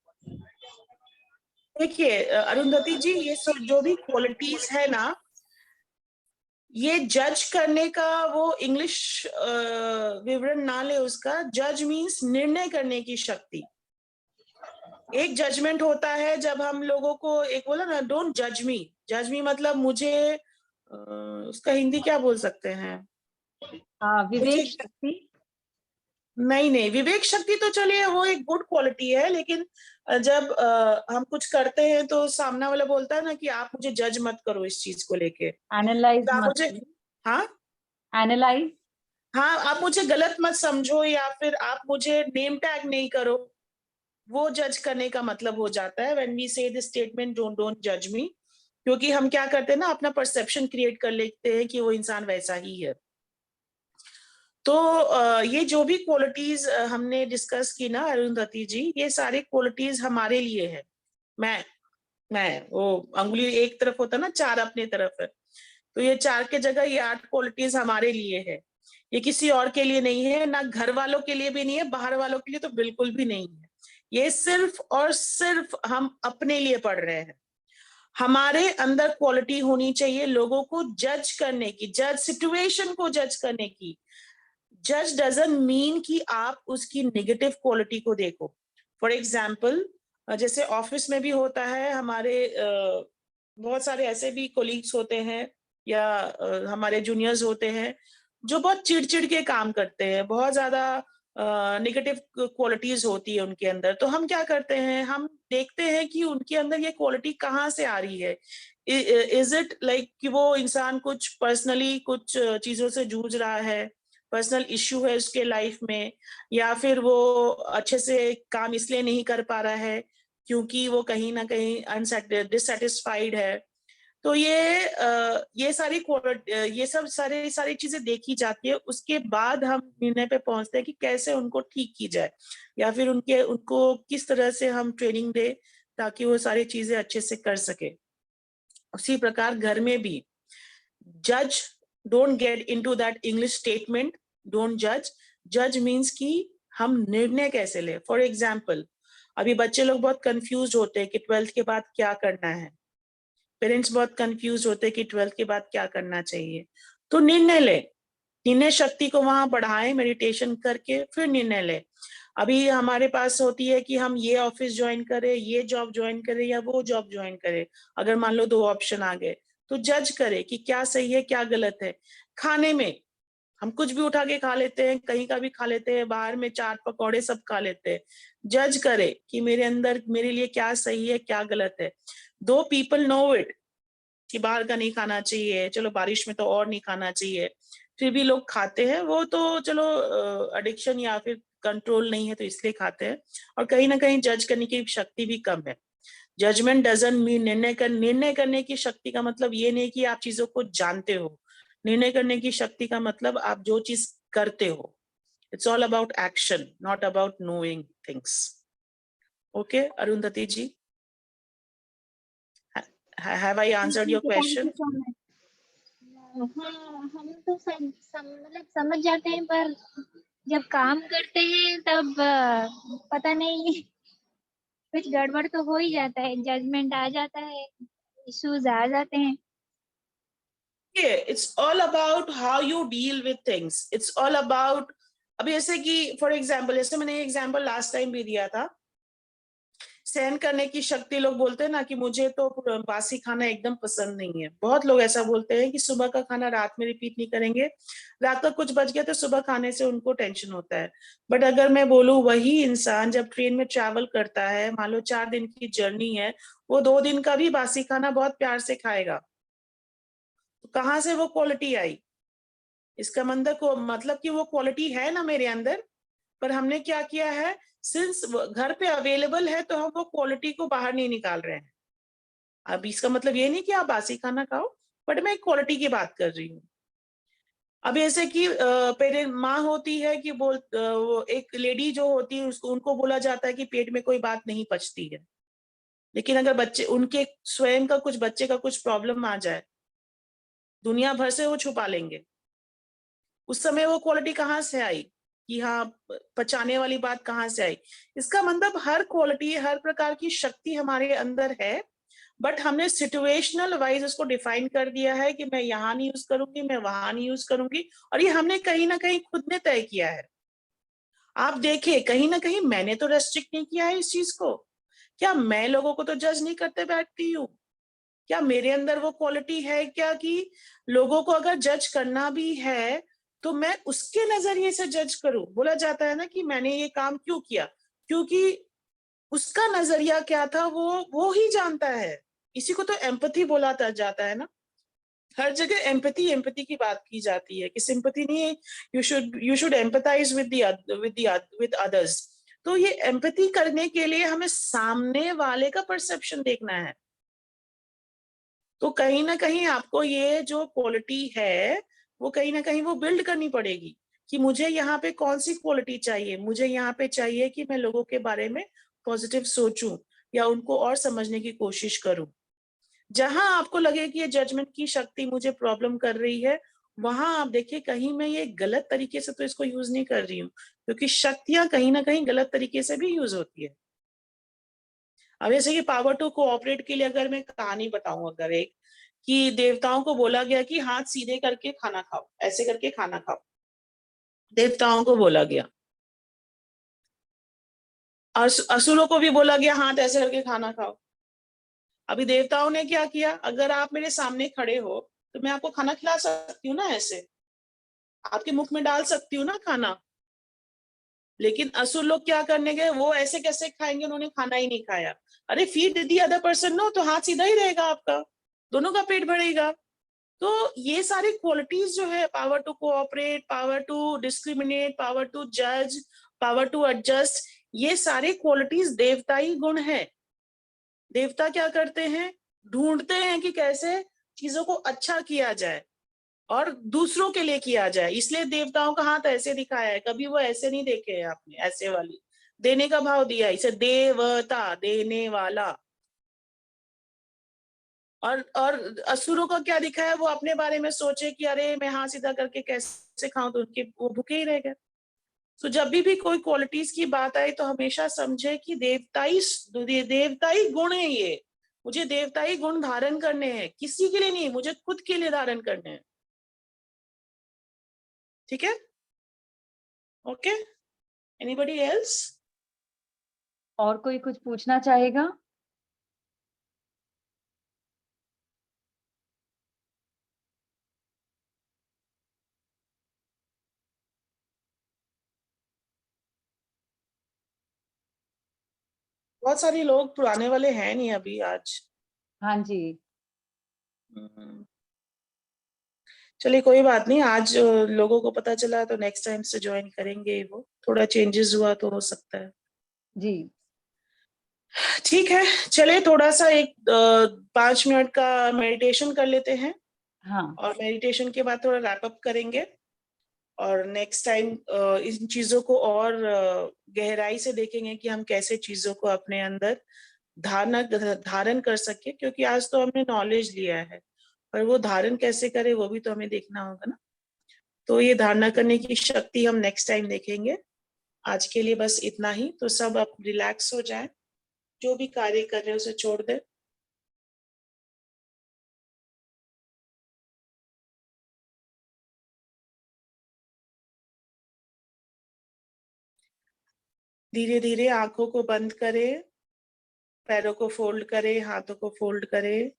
देखिए अरुंधति जी, ये सब जो भी क्वालिटीज है ना, ये जज करने का वो इंग्लिश विवरण ना ले उसका। जज मीन्स निर्णय करने की शक्ति। एक जजमेंट होता है जब हम लोगों को, एक बोला ना, डोंट जज मी मतलब मुझे उसका हिंदी क्या बोल सकते हैं? विवेक शक्ति। नहीं, विवेक शक्ति तो चलिए वो एक गुड क्वालिटी है, लेकिन जब हम कुछ करते हैं तो सामने वाला बोलता है ना कि आप मुझे जज मत करो इस चीज को लेके, एनालाइज आप मत। मुझे, हाँ एनालाइज। हाँ, आप मुझे गलत मत समझो, या फिर आप मुझे नेम टैग नहीं करो। वो जज करने का मतलब हो जाता है व्हेन वी से दिस स्टेटमेंट, डोंट जज मी। क्योंकि हम क्या करते हैं ना, अपना परसेप्शन क्रिएट कर लेते हैं कि वो इंसान वैसा ही है। तो ये जो भी क्वालिटीज हमने डिस्कस की ना अरुंधति जी, ये सारी क्वालिटीज हमारे लिए है। मैं वो अंगुली एक तरफ होता ना, 4 अपने तरफ है, तो ये 4 के जगह ये 8 क्वालिटीज हमारे लिए है, ये किसी और के लिए नहीं है, ना घर वालों के लिए भी नहीं है, बाहर वालों के लिए तो बिल्कुल भी नहीं है। ये सिर्फ और सिर्फ हम अपने लिए पढ़ रहे हैं। हमारे अंदर क्वालिटी होनी चाहिए लोगों को जज करने की, जज सिचुएशन को जज करने की। जज डजंट मीन कि आप उसकी नेगेटिव क्वालिटी को देखो। फॉर एग्जाम्पल, जैसे ऑफिस में भी होता है, हमारे बहुत सारे ऐसे भी कोलीग्स होते हैं या हमारे जूनियर्स होते हैं जो बहुत चिड़चिड़ के काम करते हैं, बहुत ज्यादा नेगेटिव क्वालिटीज होती है उनके अंदर। तो हम क्या करते हैं, हम देखते हैं कि उनके अंदर ये क्वालिटी कहाँ से आ रही है। इज इट लाइक कि वो इंसान कुछ पर्सनली कुछ चीजों से जूझ रहा है, पर्सनल इश्यू है उसके लाइफ में, या फिर वो अच्छे से काम इसलिए नहीं कर पा रहा है क्योंकि वो कहीं ना कहीं डिससेटिस्फाइड है। तो ये सब सारी चीजें देखी जाती है, उसके बाद हम निर्णय पे पहुंचते हैं कि कैसे उनको ठीक की जाए, या फिर उनको किस तरह से हम ट्रेनिंग दे ताकि वो सारी चीजें अच्छे से कर सके। उसी प्रकार घर में भी जज, don't get into that English statement, don't जज। जज मीन्स कि हम निर्णय कैसे ले। फॉर एग्जाम्पल, अभी बच्चे लोग बहुत कंफ्यूज होते हैं कि 12th के बाद क्या करना है, पेरेंट्स बहुत कंफ्यूज होते हैं कि 12th के बाद क्या करना चाहिए। तो निर्णय ले, निर्णय शक्ति को वहां बढ़ाएं, मेडिटेशन करके फिर निर्णय ले। अभी हमारे पास होती है कि हम ये ऑफिस ज्वाइन करें, ये जॉब ज्वाइन करें या वो जॉब ज्वाइन करें। अगर मान लो 2 ऑप्शन आ गए तो जज करे कि क्या सही है क्या गलत है। खाने में हम कुछ भी उठा के खा लेते हैं, कहीं का भी खा लेते हैं, बाहर में चाट पकौड़े सब खा लेते हैं। जज करे कि मेरे अंदर मेरे लिए क्या सही है क्या गलत है। 2 पीपल नो इट कि बाहर का नहीं खाना चाहिए, चलो बारिश में तो और नहीं खाना चाहिए, फिर भी लोग खाते हैं। वो तो चलो एडिक्शन या फिर कंट्रोल नहीं है तो इसलिए खाते हैं, और कहीं ना कहीं जज करने की शक्ति भी कम है। जजमेंट डजंट मीन निर्णय करने की शक्ति का मतलब ये नहीं कि आप चीजों को जानते हो। निर्णय करने की शक्ति का मतलब आप जो चीज करते हो। It's all about action, not about knowing things. Okay Arundhati ji, have I answered your question? हाँ, हम तो मतलब समझ जाते हैं, पर जब काम करते हैं तब पता नहीं कुछ गड़बड़ तो हो ही जाता है, जजमेंट आ जाता है, इश्यूज आ जाते हैं। It's all about how you deal with things. It's all about, अभी ऐसे कि फॉर एग्जाम्पल, जैसे मैंने एग्जाम्पल लास्ट टाइम भी दिया था, सहन करने की शक्ति। लोग बोलते हैं ना कि मुझे तो बासी खाना एकदम पसंद नहीं है। बहुत लोग ऐसा बोलते हैं कि सुबह का खाना रात में रिपीट नहीं करेंगे, रात का कुछ बच गया तो सुबह खाने से उनको टेंशन होता है। बट अगर मैं बोलूं, वही इंसान जब ट्रेन में ट्रैवल करता है, मान लो 4 दिन की जर्नी है, वो 2 दिन का भी बासी खाना बहुत प्यार से खाएगा। तो कहाँ से वो क्वालिटी आई? इसका मतलब कि वो क्वालिटी है ना मेरे अंदर, पर हमने क्या किया है, सिंस घर पे अवेलेबल है तो हम वो क्वालिटी को बाहर नहीं निकाल रहे हैं। अब इसका मतलब ये नहीं कि आप बासी खाना खाओ, बट मैं क्वालिटी की बात कर रही हूँ। अब ऐसे कि पेरेंट माँ होती है कि वो एक लेडी जो होती है उनको बोला जाता है कि पेट में कोई बात नहीं पचती है, लेकिन अगर बच्चे उनके स्वयं का कुछ बच्चे का कुछ प्रॉब्लम आ जाए, दुनिया भर से वो छुपा लेंगे। उस समय वो क्वालिटी कहाँ से आई कि हाँ, पचाने वाली बात कहाँ से आई? इसका मतलब हर क्वालिटी, हर प्रकार की शक्ति हमारे अंदर है, बट हमने सिचुएशनल वाइज उसको डिफाइन कर दिया है कि मैं यहाँ नहीं यूज करूंगी, मैं वहां नहीं यूज करूंगी, और ये हमने कहीं ना कहीं खुद ने तय किया है। आप देखिए, कहीं ना कहीं मैंने तो रेस्ट्रिक्ट नहीं किया है इस चीज को। क्या मैं लोगों को तो जज नहीं करते बैठती हूँ? क्या मेरे अंदर वो क्वालिटी है क्या कि लोगों को अगर जज करना भी है तो मैं उसके नजरिए से जज करूं? बोला जाता है ना कि मैंने ये काम क्यों किया, क्योंकि उसका नजरिया क्या था वो ही जानता है। इसी को तो एम्पैथी बोला जाता है ना। हर जगह एम्पैथी की बात की जाती है कि सिंपैथी नहीं है, you should empathise with others. तो ये एम्पैथी करने के लिए हमें सामने वाले का परसेप्शन देखना है। तो कहीं ना कहीं आपको ये जो क्वालिटी है वो कहीं ना कहीं वो बिल्ड करनी पड़ेगी कि मुझे यहाँ पे कौन सी क्वालिटी चाहिए। मुझे यहाँ पे चाहिए कि मैं लोगों के बारे में पॉजिटिव सोचूं, या उनको और समझने की कोशिश करूं। जहां आपको लगे कि ये जजमेंट की शक्ति मुझे प्रॉब्लम कर रही है, वहां आप देखिए कहीं मैं ये गलत तरीके से तो इसको यूज नहीं कर रही हूँ, क्योंकि शक्तियां कहीं ना कहीं गलत तरीके से भी यूज होती है। अब जैसे कि पावर टू कोऑपरेट के लिए अगर मैं कहानी बताऊं, अगर एक कि देवताओं को बोला गया कि हाथ सीधे करके खाना खाओ, ऐसे करके खाना खाओ, देवताओं को बोला गया। और असुरों को भी बोला गया हाथ ऐसे करके खाना खाओ। अभी देवताओं ने क्या किया, अगर आप मेरे सामने खड़े हो तो मैं आपको खाना खिला सकती हूँ ना, ऐसे आपके मुख में डाल सकती हूँ ना खाना। लेकिन असुर लोग क्या करने गए, वो ऐसे कैसे खाएंगे, उन्होंने खाना ही नहीं खाया। अरे feed the other person no, तो हाथ सीधा ही रहेगा आपका, दोनों का पेट भरेगा। तो ये सारी क्वालिटीज जो है, power to cooperate, power to discriminate, power to जज, पावर टू एडजस्ट, ये सारे क्वालिटीज देवताई गुण है। देवता क्या करते हैं, ढूंढते हैं कि कैसे चीजों को अच्छा किया जाए और दूसरों के लिए किया जाए। इसलिए देवताओं का हाथ ऐसे दिखाया है, कभी वो ऐसे नहीं देखे हैं आपने, ऐसे वाली देने का भाव दिया, इसे देवता, देने वाला। और असुरों का क्या दिखाया, वो अपने बारे में सोचे कि अरे मैं हाथ सीधा करके कैसे खाऊं, तो उनके वो भूखे ही रह गए। तो जब भी कोई क्वालिटीज की बात आए तो हमेशा समझे कि देवताई गुण है ये, मुझे देवताई गुण धारण करने हैं, किसी के लिए नहीं, मुझे खुद के लिए धारण करने हैं। ठीक है, ओके, एनीबॉडी एल्स? और कोई कुछ पूछना चाहेगा? बहुत सारे लोग पुराने वाले हैं नहीं अभी आज। हाँ जी। चलिए कोई बात नहीं, आज लोगों को पता चला तो नेक्स्ट टाइम से ज्वाइन करेंगे, वो थोड़ा चेंजेस हुआ तो हो सकता है। जी। ठीक है, चलिए थोड़ा सा एक 5 मिनट का मेडिटेशन कर लेते हैं। हाँ। और मेडिटेशन के बाद थोड़ा रैप अप करेंगे, और नेक्स्ट टाइम इन चीजों को और गहराई से देखेंगे कि हम कैसे चीजों को अपने अंदर धारण कर सके, क्योंकि आज तो हमने नॉलेज लिया है, पर वो धारण कैसे करे वो भी तो हमें देखना होगा ना। तो ये धारणा करने की शक्ति हम नेक्स्ट टाइम देखेंगे। आज के लिए बस इतना ही। तो सब अब रिलैक्स हो जाए, जो भी कार्य कर रहे हैं उसे छोड़ दे। धीरे धीरे आंखों को बंद करें, पैरों को फोल्ड करें, हाथों को फोल्ड करें।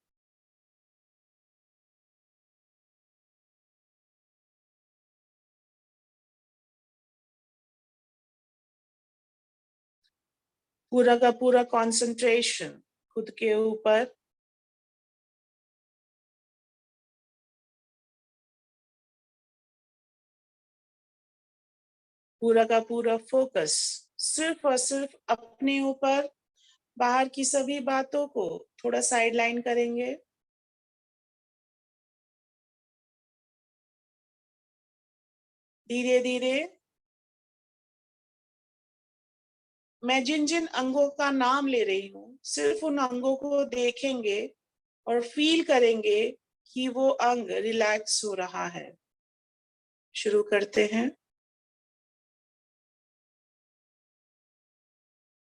पूरा का पूरा कंसंट्रेशन खुद के ऊपर। पूरा का पूरा फोकस सिर्फ और सिर्फ अपने ऊपर। बाहर की सभी बातों को थोड़ा साइड लाइन करेंगे। धीरे धीरे मैं जिन जिन अंगों का नाम ले रही हूँ, सिर्फ उन अंगों को देखेंगे और फील करेंगे कि वो अंग रिलैक्स हो रहा है। शुरू करते हैं।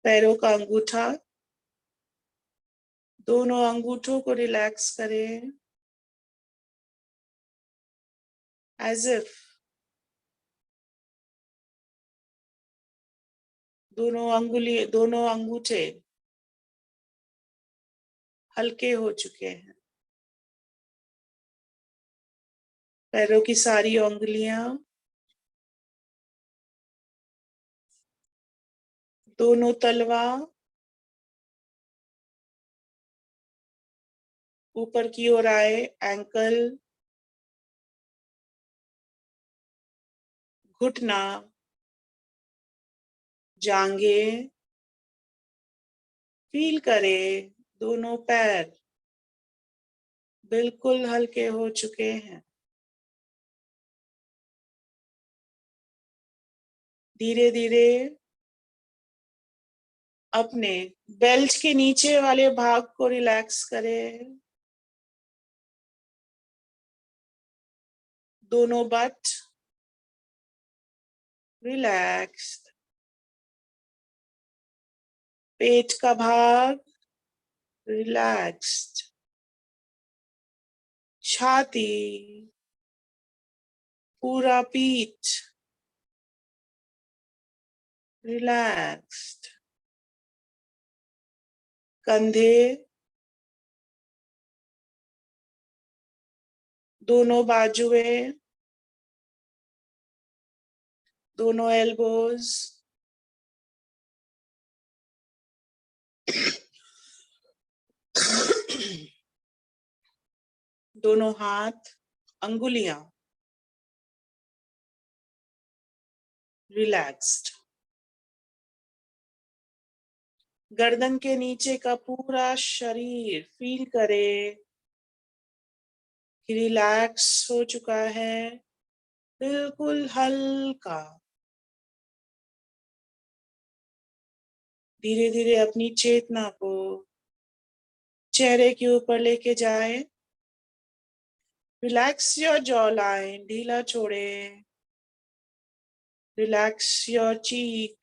पैरों का अंगूठा, दोनों अंगूठों को रिलैक्स करें, एज इफ दोनों अंगूठे हल्के हो चुके हैं। पैरों की सारी उंगलियां, दोनों तलवा ऊपर की ओर आए, एंकल, घुटना, जांघें, फील करें दोनों पैर बिल्कुल हल्के हो चुके हैं। धीरे धीरे अपने बेल्ट के नीचे वाले भाग को रिलैक्स करें। दोनों बट रिलैक्स्ड। पेट का भाग रिलैक्स्ड। छाती, पूरा पीठ रिलैक्स्ड। कंधे, दोनों बाजुएं, दोनों एल्बोज, दोनों हाथ, अंगुलियां रिलैक्स्ड। गर्दन के नीचे का पूरा शरीर फील करें कि रिलैक्स हो चुका है, बिल्कुल हल्का। धीरे धीरे अपनी चेतना को चेहरे के ऊपर लेके जाए। रिलैक्स योर जॉ लाइन, ढीला छोड़े। Relax your cheek.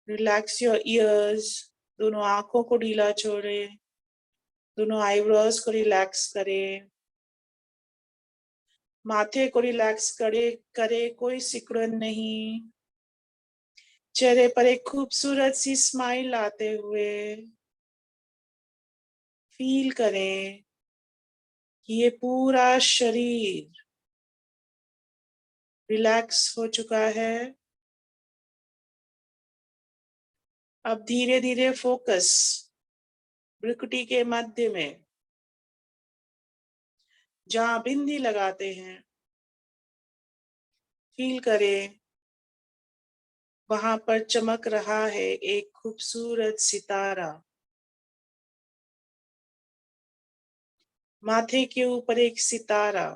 Relax your ears, दोनों आंखों को ढीला छोड़े। दोनों आईब्रोज को रिलैक्स करें। माथे को रिलैक्स करे कोई सिकुड़न नहीं। चेहरे पर एक खूबसूरत सी स्माइल आते हुए फील करें कि ये पूरा शरीर रिलैक्स हो चुका है। अब धीरे धीरे फोकस भ्रुकुटी के मध्य में, जहां बिंदी लगाते हैं, फील करें वहां पर चमक रहा है एक खूबसूरत सितारा। माथे के ऊपर एक सितारा।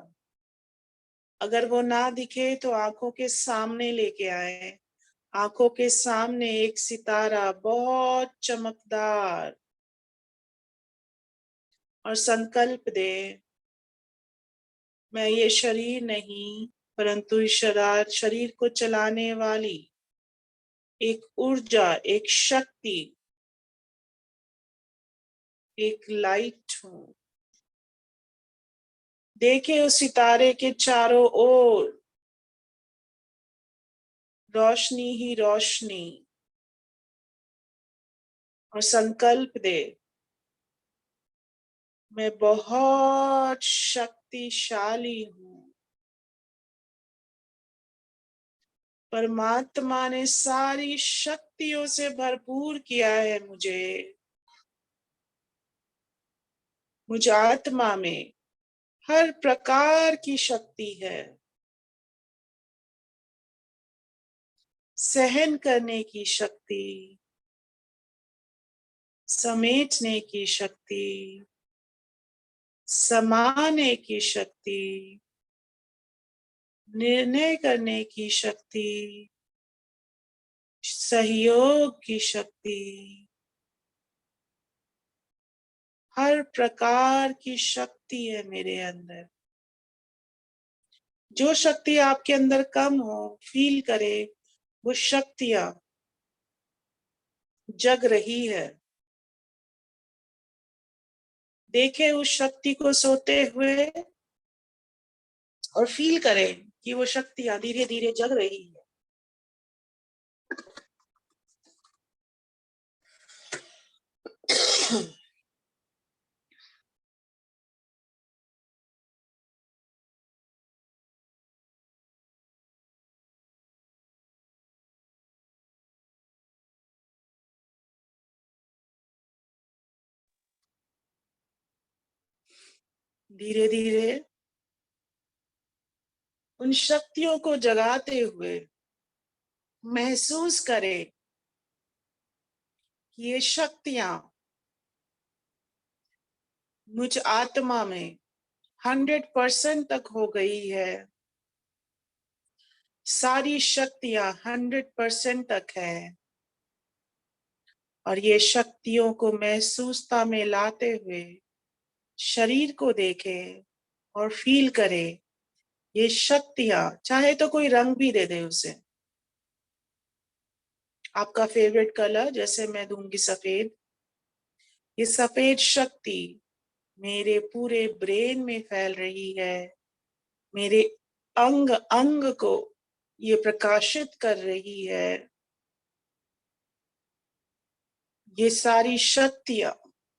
अगर वो ना दिखे तो आंखों के सामने लेके आए। आंखों के सामने एक सितारा बहुत चमकदार, और संकल्प दे, मैं ये शरीर नहीं परंतु इस शरीर को चलाने वाली एक ऊर्जा, एक शक्ति, एक लाइट हूं। देखे उस सितारे के चारों ओर रोशनी ही रोशनी, और संकल्प दे, मैं बहुत शक्तिशाली हूं। परमात्मा ने सारी शक्तियों से भरपूर किया है मुझे। मुझ आत्मा में हर प्रकार की शक्ति है। सहन करने की शक्ति, समेटने की शक्ति, समाने की शक्ति, निर्णय करने की शक्ति, सहयोग की शक्ति, हर प्रकार की शक्ति है मेरे अंदर। जो शक्ति आपके अंदर कम हो, फील करे वो शक्तियां जग रही है। देखे उस शक्ति को सोते हुए और फील करें कि वो शक्तियां धीरे धीरे जग रही है। धीरे धीरे उन शक्तियों को जगाते हुए महसूस करें कि ये शक्तियां मुझ आत्मा में 100% तक हो गई है। सारी शक्तियां 100% तक है, और ये शक्तियों को महसूसता में लाते हुए शरीर को देखे और फील करे। ये शक्तियां, चाहे तो कोई रंग भी दे दे उसे, आपका फेवरेट कलर, जैसे मैं दूंगी सफेद। ये सफेद शक्ति मेरे पूरे ब्रेन में फैल रही है, मेरे अंग अंग को ये प्रकाशित कर रही है। ये सारी शक्तियां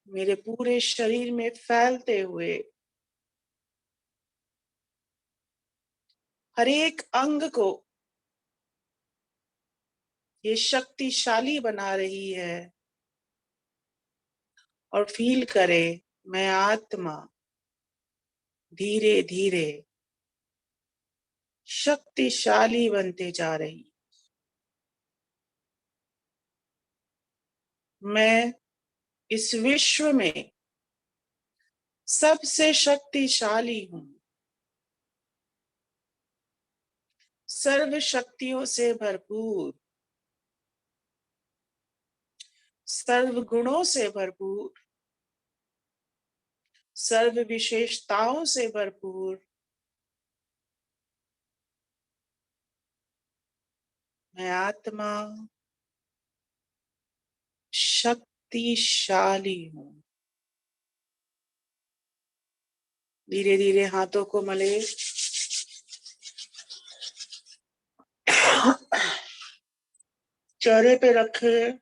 मेरे पूरे शरीर में फैलते हुए हर एक अंग को ये शक्तिशाली बना रही है। और फील करे, मैं आत्मा धीरे धीरे शक्तिशाली बनते जा रही। मैं इस विश्व में सबसे शक्तिशाली हूं, सर्व शक्तियों से भरपूर, सर्व गुणों से भरपूर, सर्व विशेषताओं से भरपूर। मैं आत्मा शक्तिशाली हूं। धीरे धीरे हाथों को मले, चेहरे पे रखे,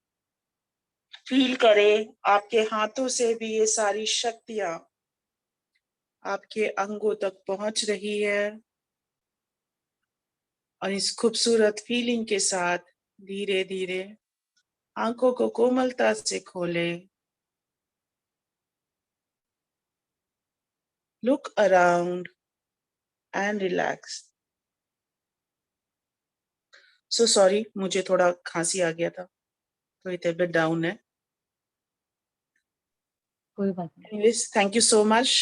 फील करे आपके हाथों से भी ये सारी शक्तियां आपके अंगों तक पहुंच रही है। और इस खूबसूरत फीलिंग के साथ धीरे धीरे आंखों को कोमलता से खोले। Look around and relax. So sorry, मुझे थोड़ा खांसी आ गया था, थोड़ी तबीयत डाउन है। कोई बात नहीं। Anyways, thank you so much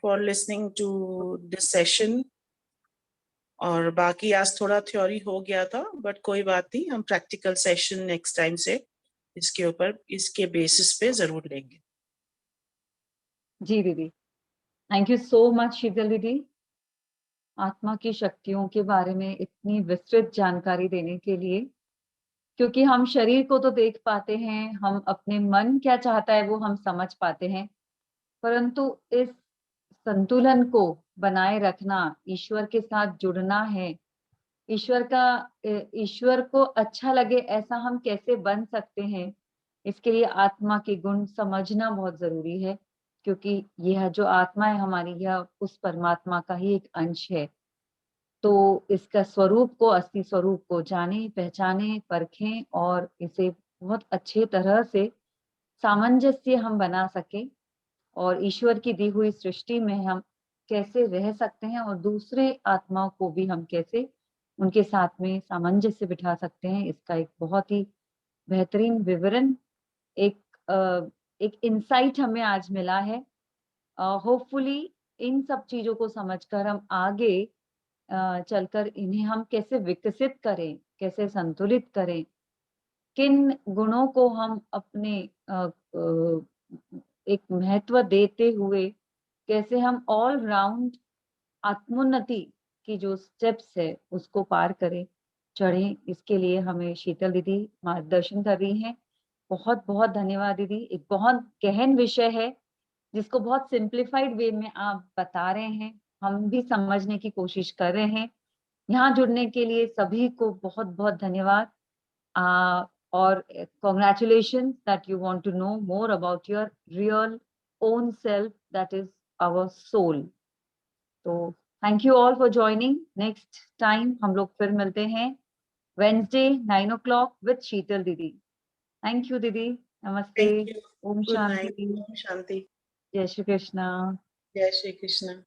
for listening to this session. और बाकी आज थोड़ा थ्योरी हो गया था, बट कोई बात नहीं, हम प्रैक्टिकल सेशन नेक्स्ट टाइम से इसके ऊपर, इसके बेसिस पे जरूर लेंगे। जी दीदी, थैंक यू सो मच शीतल दीदी, आत्मा की शक्तियों के बारे में इतनी विस्तृत जानकारी देने के लिए। क्योंकि हम शरीर को तो देख पाते हैं, हम अपने मन क्या चाहता है वो हम समझ पाते हैं, परंतु इस संतुलन को बनाए रखना, ईश्वर के साथ जुड़ना है, ईश्वर को अच्छा लगे ऐसा हम कैसे बन सकते हैं, इसके लिए आत्मा के गुण समझना बहुत जरूरी है। क्योंकि यह जो आत्मा है हमारी, यह उस परमात्मा का ही एक अंश है। तो इसका स्वरूप को, असली स्वरूप को जाने, पहचाने, परखें और इसे बहुत अच्छे तरह से सामंजस्य हम बना सके, और ईश्वर की दी हुई सृष्टि में हम कैसे रह सकते हैं और दूसरे आत्माओं को भी हम कैसे उनके साथ में सामंजस्य बिठा सकते हैं, इसका एक बहुत ही बेहतरीन विवरण, एक इंसाइट हमें आज मिला है। होपफुली इन सब चीजों को समझकर हम आगे चलकर इन्हें हम कैसे विकसित करें, कैसे संतुलित करें, किन गुणों को हम अपने एक महत्व देते हुए कैसे हम ऑल राउंड आत्मोन्नति की जो स्टेप्स है उसको पार करें, चढ़ें। इसके लिए हमें शीतल दीदी मार्गदर्शन कर रही हैं। बहुत बहुत धन्यवाद दीदी। एक बहुत गहन विषय है जिसको बहुत सिंप्लीफाइड वे में आप बता रहे हैं, हम भी समझने की कोशिश कर रहे हैं। यहाँ जुड़ने के लिए सभी को बहुत बहुत धन्यवाद। और congratulations that you want to know more about your real own self, that is our soul. तो thank you all for joining. Next time हम लोग फिर मिलते हैं Wednesday 9 o'clock with शीतल दीदी। Thank you दीदी, नमस्ते, थैंक यू, ओम गुड नाइट, शांति, शांति, जय श्री कृष्णा। जय श्री कृष्ण।